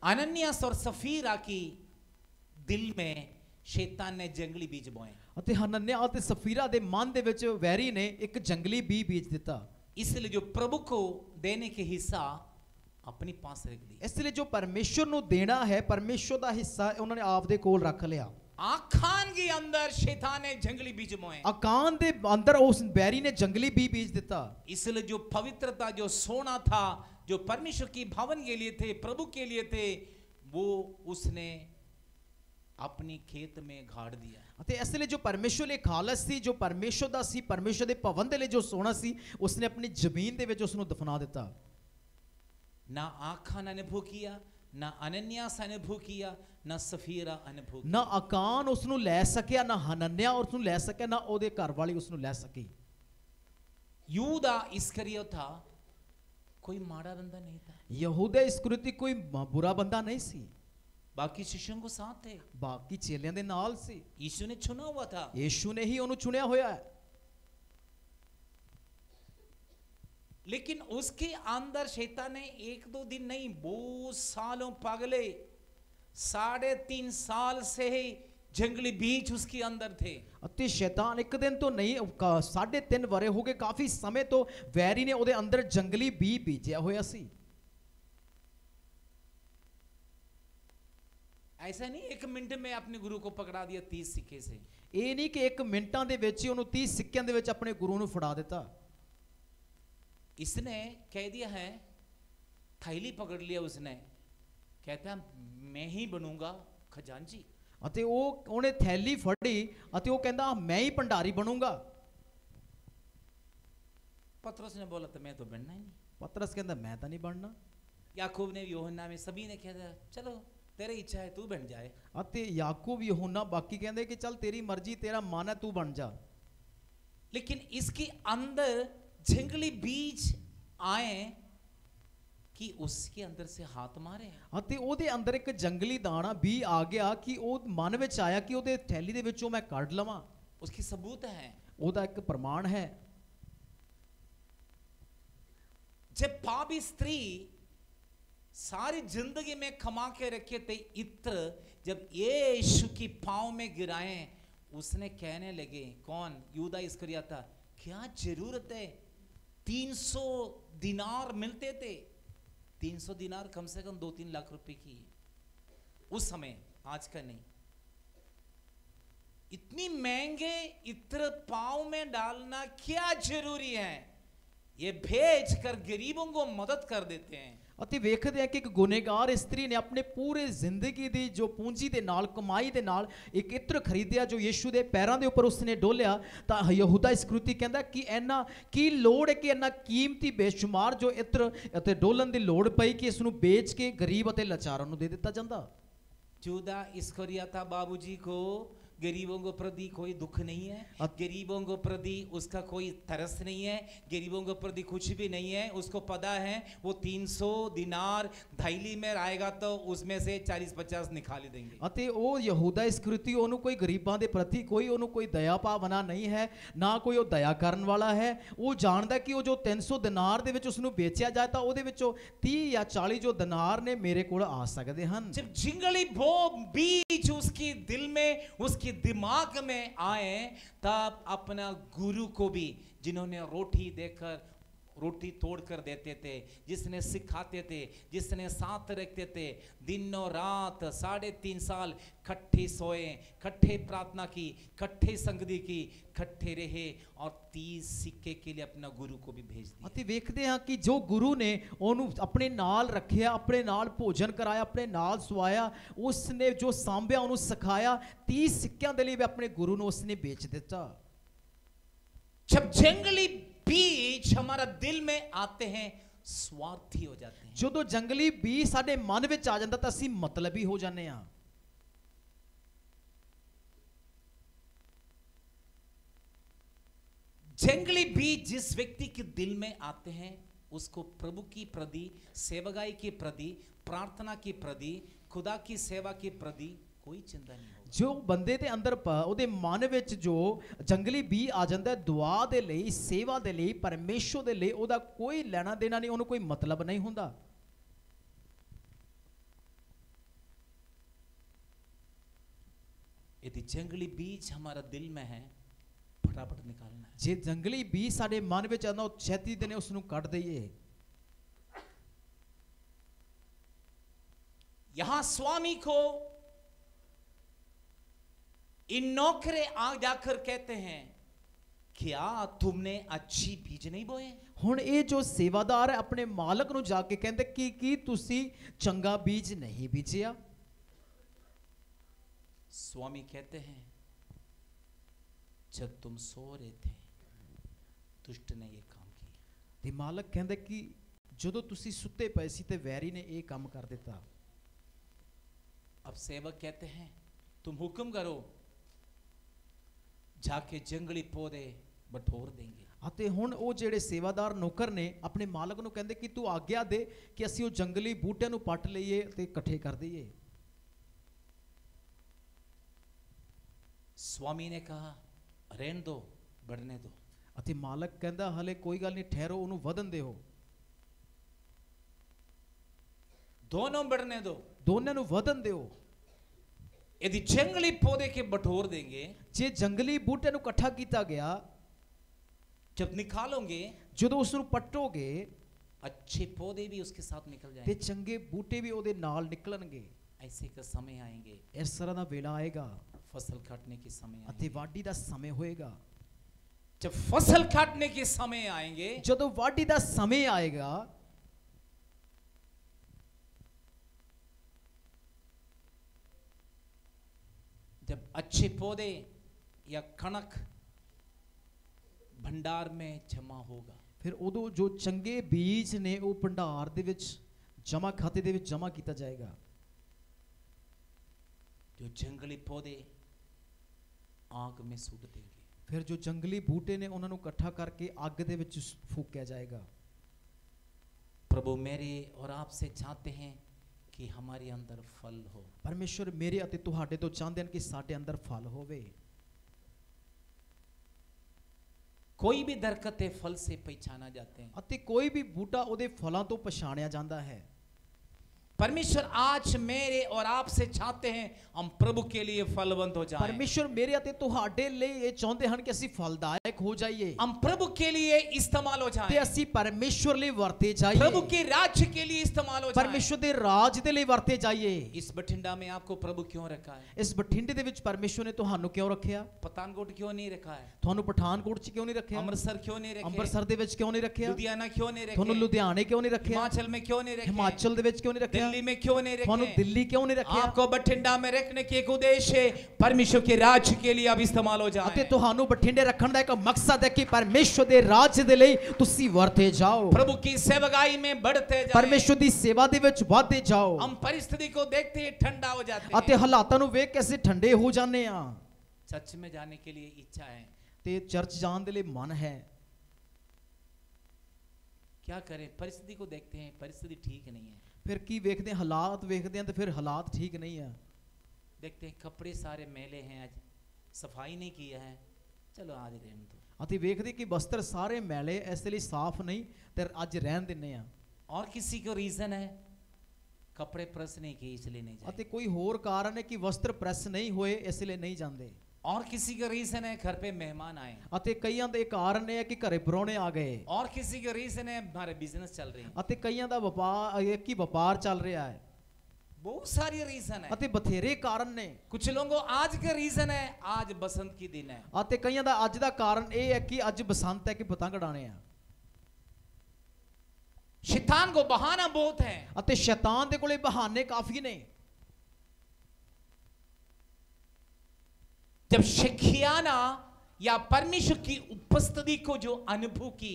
अनन्यास और सफीरा की दिल में शैतान ने जंगली बीज बोए। ਅਤੇ ਹਨਨਿਆ ਅਤੇ ਸਫੀਰਾ ਦੇ ਮਨ ਦੇ ਵਿੱਚ ਵੈਰੀ ਨੇ ਇੱਕ ਜੰਗਲੀ ਬੀਜ ਦਿੱਤਾ। इसलिए जो प्रभु को देने के हिस्सा अपने पास रख दिया। ਇਸ ਲਈ ਜੋ ਪਰਮੇਸ਼ਰ ਨੂੰ ਦੇਣਾ ਹੈ, ਪਰਮੇਸ਼ਰ ਦਾ ਹਿੱਸਾ ਉਹਨਾਂ ਨੇ ਆਪ ਦੇ ਕੋਲ ਰੱਖ ਲਿਆ। आखान के अंदर शैतान ने जंगली बीज बोए। ਆਕਾਨ ਦੇ ਅੰਦਰ ਉਸ ਵੈਰੀ ਨੇ ਜੰਗਲੀ ਬੀਜ ਦਿੱਤਾ। इसलिए जो पवित्रता, जो सोना था, जो परमेश्वर की भवन के लिए थे, प्रभु के लिए थे, वो उसने अपनी खेत में गाड़ दिया। ਅਤੇ ਇਸ ਲਈ ਜੋ ਪਰਮੇਸ਼ਰ ਲਈ ਖਾਲਸ ਸੀ, ਜੋ ਪਰਮੇਸ਼ਰ ਦਾ ਸੀ, ਪਰਮੇਸ਼ਰ ਦੇ ਭਵਨ ਦੇ ਲਈ ਜੋ ਸੋਨਾ ਸੀ, ਉਸਨੇ ਆਪਣੀ ਜ਼ਮੀਨ ਦੇ ਵਿੱਚ ਉਸ ਨੂੰ ਦਫਨਾ ਦਿੱਤਾ। ना आखान अनुभव किया, ना अनन्यास अनुभव किया, ना सफीरा अनुभव किया। ਨਾ ਆਕਾਨ ਉਸ ਨੂੰ ਲੈ ਸਕਿਆ, ਨਾ ਹਨਨਿਆ ਉਸ ਨੂੰ ਲੈ ਸਕਿਆ, ਨਾ ਉਹਦੇ ਘਰ ਵਾਲੀ ਉਸ ਨੂੰ ਲੈ ਸਕੀ। यूदा इस्करियोता कोई माड़ा बंदा नहीं था। ਯਹੂਦਾ ਇਸਕਰਿਓਤੀ ਕੋਈ ਬੁਰਾ ਬੰਦਾ ਨਹੀਂ ਸੀ। बाकी शिष्यों को साथ थे। ਬਾਕੀ ਚੇਲਿਆਂ ਦੇ ਨਾਲ ਸੀ। यीशु ने चुना हुआ था। ਯੀਸ਼ੂ ਨੇ ਹੀ ਉਹਨੂੰ ਚੁਣਿਆ ਹੋਇਆ ਹੈ। लेकिन उसके अंदर शैतान ने एक दो दिन नहीं, बहुत सालों पगले 3.5 साल से ही जंगली बीज उसके अंदर थे। ਅਤੇ ਸ਼ੈਤਾਨ ਇੱਕ ਦਿਨ ਤੋਂ ਨਹੀਂ 3.5 ਵਰੇ ਹੋ ਗਏ, ਕਾਫੀ ਸਮੇਂ ਤੋਂ ਵੈਰੀ ਨੇ ਉਹਦੇ ਅੰਦਰ ਜੰਗਲੀ ਬੀਜਿਆ ਹੋਇਆ ਸੀ। ऐसा नहीं एक मिनट में अपने गुरु को पकड़ा दिया 30 सिक्के से। ਇਹ ਨਹੀਂ ਕਿ 1 ਮਿੰਟਾਂ ਦੇ ਵਿੱਚ ਹੀ ਉਹਨੂੰ 30 ਸਿੱਕਿਆਂ ਦੇ ਵਿੱਚ ਆਪਣੇ ਗੁਰੂ ਨੂੰ ਫੜਾ ਦਿੱਤਾ। इसने कह दिया है, थैली पकड़ लिया उसने, कहता है मैं ही बनूंगा खजांची। ਅਤੇ ਉਹਨੇ ਥੈਲੀ ਫੜੀ ਅਤੇ ਉਹ ਕਹਿੰਦਾ ਮੈਂ ਹੀ ਭੰਡਾਰੀ ਬਣੂੰਗਾ। पतरस ने बोला तो मैं तो बनना ही नहीं। ਪਤਰਸ ਕਹਿੰਦਾ ਮੈਂ ਤਾਂ ਨਹੀਂ ਬਣਨਾ। याकूब ने, यूहन्ना में, सभी ने कहा चलो तेरी इच्छा है तू बन जाए। ਅਤੇ ਯਾਕੂਬ ਯਹੋਨਾ ਬਾਕੀ ਕਹਿੰਦੇ ਕਿ ਚੱਲ ਤੇਰੀ ਮਰਜ਼ੀ, ਤੇਰਾ ਮਨ ਹੈ, ਤੂੰ ਬਣ ਜਾ। लेकिन इसके अंदर जंगली बीज आए कि उसके अंदर से हाथ मारे। ਅਤੇ ਉਹਦੇ ਅੰਦਰ ਇੱਕ ਜੰਗਲੀ ਦਾਣਾ ਵੀ ਆ ਗਿਆ ਕਿ ਉਹ ਮਨ ਵਿੱਚ ਆਇਆ ਕਿ ਉਹਦੇ ਥੈਲੀ ਦੇ ਵਿੱਚੋਂ ਮੈਂ ਕੱਢ ਲਵਾਂ। उसकी सबूत है। ਉਹਦਾ ਇੱਕ ਪ੍ਰਮਾਣ ਹੈ। जब पापी स्त्री सारी जिंदगी में कमा के रखे थे इत्र, जब यीशु की पांव में गिराए, उसने कहने लगे, कौन? यूदा इस्करियोता, क्या जरूरत है? 300 दिनार मिलते थे। 300 दिनार कम से कम 2-3 लाख रुपए की। उस समय, आज का नहीं। इतनी महंगे इत्र पांव में डालना क्या जरूरी है? ये भेज कर गरीबों को मदद कर देते हैं। ਅਤੇ ਵੇਖਦੇ ਆ ਕਿ ਇੱਕ ਗੁਨੇਗਾਰ ਇਸਤਰੀ ਨੇ ਆਪਣੇ ਪੂਰੇ ਜ਼ਿੰਦਗੀ ਦੀ ਜੋ ਪੂੰਜੀ ਦੇ ਨਾਲ ਕਮਾਈ ਦੇ ਨਾਲ ਇੱਕ ਇਤਰ ਖਰੀਦਿਆ ਜੋ ਯੀਸ਼ੂ ਦੇ ਪੈਰਾਂ ਦੇ ਉੱਪਰ ਉਸਨੇ ਡੋਲਿਆ। ਤਾਂ ਯਹੂਦਾ ਇਸਕਰੀਤੀ ਕਹਿੰਦਾ ਕਿ ਇਹਨਾਂ ਕੀ ਲੋੜ ਹੈ ਕਿ ਇਹਨਾਂ ਕੀਮਤੀ ਬੇਸ਼ੁਮਾਰ ਜੋ ਇਤਰ ਅਤੇ ਡੋਲਣ ਦੀ ਲੋੜ ਪਈ ਕਿ ਇਸ ਨੂੰ ਵੇਚ ਕੇ ਗਰੀਬ ਅਤੇ ਲਾਚਾਰਾਂ ਨੂੰ ਦੇ ਦਿੱਤਾ ਜਾਂਦਾ। यहूदा इस्करियोता बाबूजी को गरीबों को प्रति कोई दुख नहीं है, गरीबों को प्रति उसका कोई तरस नहीं है, गरीबों को प्रति कुछ भी नहीं है। उसको पता है वो 300 दिनार थैली में आएगा तो उसमें से 40-50 निकाल देंगे। ਅਤੇ ਉਹ ਯਹੂਦਾ ਇਸਕਰੀਤੀ ਉਹਨੂੰ ਕੋਈ ਗਰੀਬਾਂ ਦੇ ਪ੍ਰਤੀ ਕੋਈ ਉਹਨੂੰ ਕੋਈ ਦਇਆ ਭਾਵਨਾ ਨਹੀਂ ਹੈ, ਨਾ ਕੋਈ ਉਹ ਦਇਆ ਕਰਨ ਵਾਲਾ ਹੈ। ਉਹ ਜਾਣਦਾ ਕਿ ਉਹ ਜੋ 300 ਦਿਨਾਰ ਦੇ ਵਿੱਚ ਉਸ ਨੂੰ ਵੇਚਿਆ ਜਾਏ ਤਾਂ ਉਹਦੇ ਵਿੱਚੋਂ 30 ਜਾਂ 40 ਜੋ ਦਿਨਾਰ ਨੇ ਮੇਰੇ ਕੋਲ ਆ ਸਕਦੇ ਹਨ। जब जिंगली भो बीज उसकी दिल में उसकी दिमाग में आए तब अपना गुरु को भी, जिन्होंने रोटी देकर रोटी तोड़कर देते थे, जिसने सिखाते थे, जिसने साथ रखते थे, दिनों रात 3.5 साल कट्ठे सोए, कट्ठे प्रार्थना की, कट्ठे संगति की, कट्ठे रहे और 30 सिक्के के लिए अपना गुरु को भी भेज दिया। ਅਤੇ ਵੇਖਦੇ ਹਾਂ ਕਿ ਜੋ ਗੁਰੂ ਨੇ ਉਹਨੂੰ ਆਪਣੇ ਨਾਲ ਰੱਖਿਆ, ਆਪਣੇ ਨਾਲ ਭੋਜਨ ਕਰਾਇਆ, ਆਪਣੇ ਨਾਲ ਸਵਾਇਆ, ਉਸਨੇ ਜੋ ਸਾਂਭਿਆ ਉਹਨੂੰ ਸਿਖਾਇਆ, 30 ਸਿੱਕਿਆਂ ਦੇ ਲਈ ਵੀ ਆਪਣੇ ਗੁਰੂ ਨੂੰ ਉਸਨੇ ਵੇਚ ਦਿੱਤਾ। जब जंगली बीज हमारा दिल में आते हैं स्वार्थी हो जाते हैं। ਜਦੋਂ ਜੰਗਲੀ ਬੀਜ ਸਾਡੇ ਮਨ ਵਿੱਚ ਆ ਜਾਂਦਾ ਤਾਂ ਅਸੀਂ ਮਤਲਬੀ ਹੋ ਜਾਂਦੇ ਹਾਂ। जंगली बीज जिस व्यक्ति के दिल में आते हैं उसको प्रभु की प्रति, सेवकाई के प्रति, प्रार्थना के प्रति, खुदा की सेवा के प्रति कोई चिंता नहीं होगी। ਜੋ ਬੰਦੇ ਦੇ ਅੰਦਰ ਉਹਦੇ ਮਨ ਵਿੱਚ ਜੋ ਜੰਗਲੀ ਬੀਜ ਆ ਜਾਂਦਾ ਹੈ ਦੁਆ ਦੇ ਲਈ, ਸੇਵਾ ਦੇ ਲਈ, ਪਰਮੇਸ਼ਰ ਦੇ ਲਈ, ਉਹਦਾ ਕੋਈ ਲੈਣਾ ਦੇਣਾ ਨਹੀਂ, ਉਹਨੂੰ ਕੋਈ ਮਤਲਬ ਨਹੀਂ ਹੁੰਦਾ। यदि जंगली बीज हमारा दिल में है फटाफट निकालना है। ਜੇ ਜੰਗਲੀ ਬੀਜ ਸਾਡੇ ਮਨ ਵਿੱਚ ਆਉਂਦਾ ਉਹ ਛੇਤੀ ਦੇ ਨੇ ਉਸ ਨੂੰ ਕੱਢ ਦਈਏ। यहां स्वामी को इन नौकरे आ जाकर कहते हैं क्या तुमने अच्छी बीज नहीं बोए? ਹੁਣ ਇਹ ਜੋ ਸੇਵਾਦਾਰ ਹੈ ਆਪਣੇ ਮਾਲਕ ਨੂੰ ਜਾ ਕੇ ਕਹਿੰਦੇ ਕਿ ਕੀ ਤੁਸੀਂ ਚੰਗਾ ਬੀਜ ਨਹੀਂ ਬੀਜਿਆ? स्वामी कहते हैं जब तुम सो रहे थे दुष्ट ने ये काम किया। ਤੇ ਮਾਲਕ ਕਹਿੰਦੇ ਕਿ ਜਦੋਂ ਤੁਸੀਂ ਸੁੱਤੇ ਪਏ ਸੀ ਤੇ ਵੈਰੀ ਨੇ ਇਹ ਕੰਮ ਕਰ ਦਿੱਤਾ। अब सेवक कहते हैं तुम हुक्म करो, जाके जंगली पौधे बटोर देंगे। ਅਤੇ ਹੁਣ ਉਹ ਜਿਹੜੇ ਸੇਵਾਦਾਰ ਨੌਕਰ ਨੇ ਆਪਣੇ ਮਾਲਕ ਨੂੰ ਕਹਿੰਦੇ ਕਿ ਤੂੰ ਆਗਿਆ ਦੇ ਕਿ ਅਸੀਂ ਉਹ ਜੰਗਲੀ ਬੂਟਿਆਂ ਨੂੰ ਪੱਟ ਲਈਏ ਤੇ ਇਕੱਠੇ ਕਰ ਦਈਏ। स्वामी ने कहा रहने दो, बढ़ने दो। ਅਤੇ ਮਾਲਕ ਕਹਿੰਦਾ ਹਲੇ ਕੋਈ ਗੱਲ ਨਹੀਂ, ਠਹਿਰੋ, ਉਹਨੂੰ ਵਧਣ ਦਿਓ, दोनों बढ़ने दो। ਦੋਨਾਂ ਨੂੰ ਵਧਣ ਦਿਓ। यदि जंगली पौधे के बटोर देंगे, ਜੇ ਜੰਗਲੀ ਬੂਟੇ ਨੂੰ ਇਕੱਠਾ ਕੀਤਾ ਗਿਆ, जब निकालोगे ਜਦੋਂ ਉਸ ਨੂੰ ਪੱਟੋਗੇ अच्छे पौधे भी उसके साथ निकल ਤੇ जाएंगे। ਚੰਗੇ ਬੂਟੇ ਵੀ ਉਹਦੇ ਨਾਲ ਨਿਕਲਣਗੇ। ऐसे का समय आएंगे, ਇਸ ਤਰ੍ਹਾਂ ਦਾ ਵੇਲਾ ਆਏਗਾ फसल काटने के समय ਅਤੇ आएंगे। ਵਾਢੀ ਦਾ ਸਮੇਂ ਹੋਏਗਾ। जब फसल काटने के समय आएंगे ਜਦੋਂ ਵਾਢੀ ਦਾ ਸਮੇਂ ਆਏਗਾ जब अच्छे पौधे या कणक भंडार में जमा होगा, ਫਿਰ ਉਦੋਂ ਜੋ ਚੰਗੇ ਬੀਜ ਨੇ ਉਹ ਭੰਡਾਰ ਦੇ ਵਿੱਚ ਜਮਾ ਖਾਤੇ ਦੇ ਵਿੱਚ ਜਮਾ ਕੀਤਾ ਜਾਏਗਾ। जो जंगली पौधे आग में सूख देंगे। ਫਿਰ ਜੋ ਜੰਗਲੀ ਬੂਟੇ ਨੇ ਉਹਨਾਂ ਨੂੰ ਇਕੱਠਾ ਕਰਕੇ ਅੱਗ ਦੇ ਵਿੱਚ ਫੂਕਿਆ ਜਾਏਗਾ। प्रभु मेरे और आपसे चाहते हैं कि हमारे अंदर फल हो। ਪਰਮੇਸ਼ਰ ਮੇਰੇ ਅਤੇ ਤੁਹਾਡੇ ਤੋਂ ਚਾਹੁੰਦੇ ਹਨ ਕਿ ਸਾਡੇ ਅੰਦਰ ਫਲ ਹੋਵੇ। कोई भी दरख्त फल से पहचाना जाते हैं। ਅਤੇ ਕੋਈ ਵੀ ਬੂਟਾ ਉਹਦੇ ਫਲਾਂ ਤੋਂ ਪਛਾਣਿਆ ਜਾਂਦਾ ਹੈ। परमेश्वर आज मेरे और आपसे चाहते हैं हम प्रभु के लिए फलवंत हो जाएं। ਪਰਮੇਸ਼ਰ ਮੇਰੇ ਅਤੇ ਤੁਹਾਡੇ ਲਈ ਇਹ ਚਾਹੁੰਦੇ ਹਨ ਕਿ ਅਸੀਂ ਫਲਦਾਇਕ ਹੋ ਜਾਈਏ हम प्रभु के लिए इस्तेमाल हो ਤੇ जाएं। ਅਸੀਂ ਪਰਮੇਸ਼ਰ ਲਈ ਵਰਤੇ प्रभु ਜਾਈਏ के राज्य के लिए इस्तेमाल हो जाएं। ਪਰਮੇਸ਼ਰ ਦੇ ਰਾਜ ਦੇ ਲਈ ਵਰਤੇ ਜਾਈਏ इस बठिंडा में आपको प्रभु क्यों रखा है? ਇਸ ਬਠਿੰਡੇ ਦੇ ਵਿੱਚ ਪਰਮੇਸ਼ਰ ਨੇ ਤੁਹਾਨੂੰ ਕਿਉਂ ਰੱਖਿਆ पठानकोट क्यों नहीं रखा है? ਤੁਹਾਨੂੰ ਪਠਾਨਕੋਟ 'ਚ ਕਿਉਂ ਨਹੀਂ ਰੱਖਿਆ अमृतसर क्यों नहीं रखे? ਅੰਮ੍ਰਿਤਸਰ ਦੇ ਵਿੱਚ ਕਿਉਂ ਨਹੀਂ ਰੱਖਿਆ लुधियाना क्यों नहीं ਤੁਹਾਨੂੰ रखे? ਲੁਧਿਆਣੇ ਕਿਉਂ ਨਹੀਂ ਰੱਖਿਆ हिमाचल में क्यों नहीं रखे? ਹਿਮਾਚਲ ਦੇ ਵਿੱਚ ਕਿਉਂ ਨਹੀਂ ਰੱਖਿਆ दिल्ली में क्यों नहीं ਤੁਹਾਨੂੰ रखे? ਦਿੱਲੀ ਕਿਉਂ ਨਹੀਂ ਰੱਖਿਆ आपको बठिंडा में रखने की एक उद्देश्य है, परमेश्वर के राज्य के लिए आप इस्तेमाल हो ਅਤੇ जाएं। ਤੁਹਾਨੂੰ ਬਠਿੰਡੇ ਰੱਖਣ ਦਾ ਇੱਕ ਮਕਸਦ ਹੈ ਕਿ ਪਰਮੇਸ਼ਰ ਦੇ ਰਾਜ ਦੇ ਲਈ ਤੁਸੀਂ ਵਰਤੇ ਜਾਓ प्रभु की सेवकाई में बढ़ते जाएं। ਪਰਮੇਸ਼ਰ ਦੀ ਸੇਵਾ ਦੇ ਵਿੱਚ ਵਧਦੇ ਜਾਓ हम परिस्थिति को देखते ही ठंडा हो जाते ਅਤੇ हैं। ਹਾਲਾਤਾਂ ਨੂੰ ਵੇਖ ਕੇ ਅਸੀਂ ਠੰਡੇ ਹੋ ਜਾਂਦੇ ਆ चर्च में जाने के लिए इच्छा है, ਤੇ ਚਰਚ ਜਾਣ ਦੇ ਲਈ ਮਨ ਹੈ क्या करें? परिस्थिति को देखते हैं, परिस्थिति ठीक नहीं है। ਫਿਰ ਕੀ ਵੇਖਦੇ ਹਾਂ ਹਾਲਾਤ ਵੇਖਦੇ ਹਾਂ ਤੇ ਫਿਰ ਹਾਲਾਤ ਠੀਕ ਨਹੀਂ ਆ देखते हैं कपड़े सारे मैले हैं, आज सफाई नहीं किया है, चलो आज रहने दो। ਅਤੇ ਵੇਖਦੇ ਕਿ ਵਸਤਰ ਸਾਰੇ ਮੈਲੇ ਇਸ ਲਈ ਸਾਫ਼ ਨਹੀਂ ਤੇ ਅੱਜ ਰਹਿਣ ਦਿੰਨੇ ਆ और किसी को रीजन है, कपड़े प्रेस नहीं किए इसलिए नहीं ਅਤੇ जाए। ਕੋਈ ਹੋਰ ਕਾਰਨ ਹੈ ਕਿ ਵਸਤਰ ਪ੍ਰੈਸ ਨਹੀਂ ਹੋਏ ਇਸ ਲਈ ਨਹੀਂ ਜਾਂਦੇ और किसी का रीजन है घर पे मेहमान आए। ਅਤੇ ਕਈਆਂ ਦੇ ਕਾਰਨ ਇਹ ਹੈ ਕਿ ਘਰੇ ਪਰੌਣੇ ਆ ਗਏ और किसी का रीजन है हमारे बिजनेस चल रही है। ਅਤੇ ਕਈਆਂ ਦਾ ਵਪਾਰ ਇਹ ਕਿ ਵਪਾਰ ਚੱਲ ਰਿਹਾ ਹੈ बहुत सारी रीजन है। ਅਤੇ ਬਥੇਰੇ ਕਾਰਨ ਨੇ कुछ लोगों को आज का रीजन है, आज बसंत की दिन है। ਅਤੇ ਕਈਆਂ ਦਾ ਅੱਜ ਦਾ ਕਾਰਨ ਇਹ ਹੈ ਕਿ ਅੱਜ ਬਸੰਤ ਹੈ ਕਿ ਪਤੰਗ ਉਡਾਣੇ ਆ शैतान को बहाना बहुत है। ਅਤੇ ਸ਼ੈਤਾਨ ਦੇ ਕੋਲੇ ਬਹਾਨੇ ਕਾਫੀ ਨੇ जब शकीयाना या परमेश्वर की उपस्थिति को जो अनुभव की,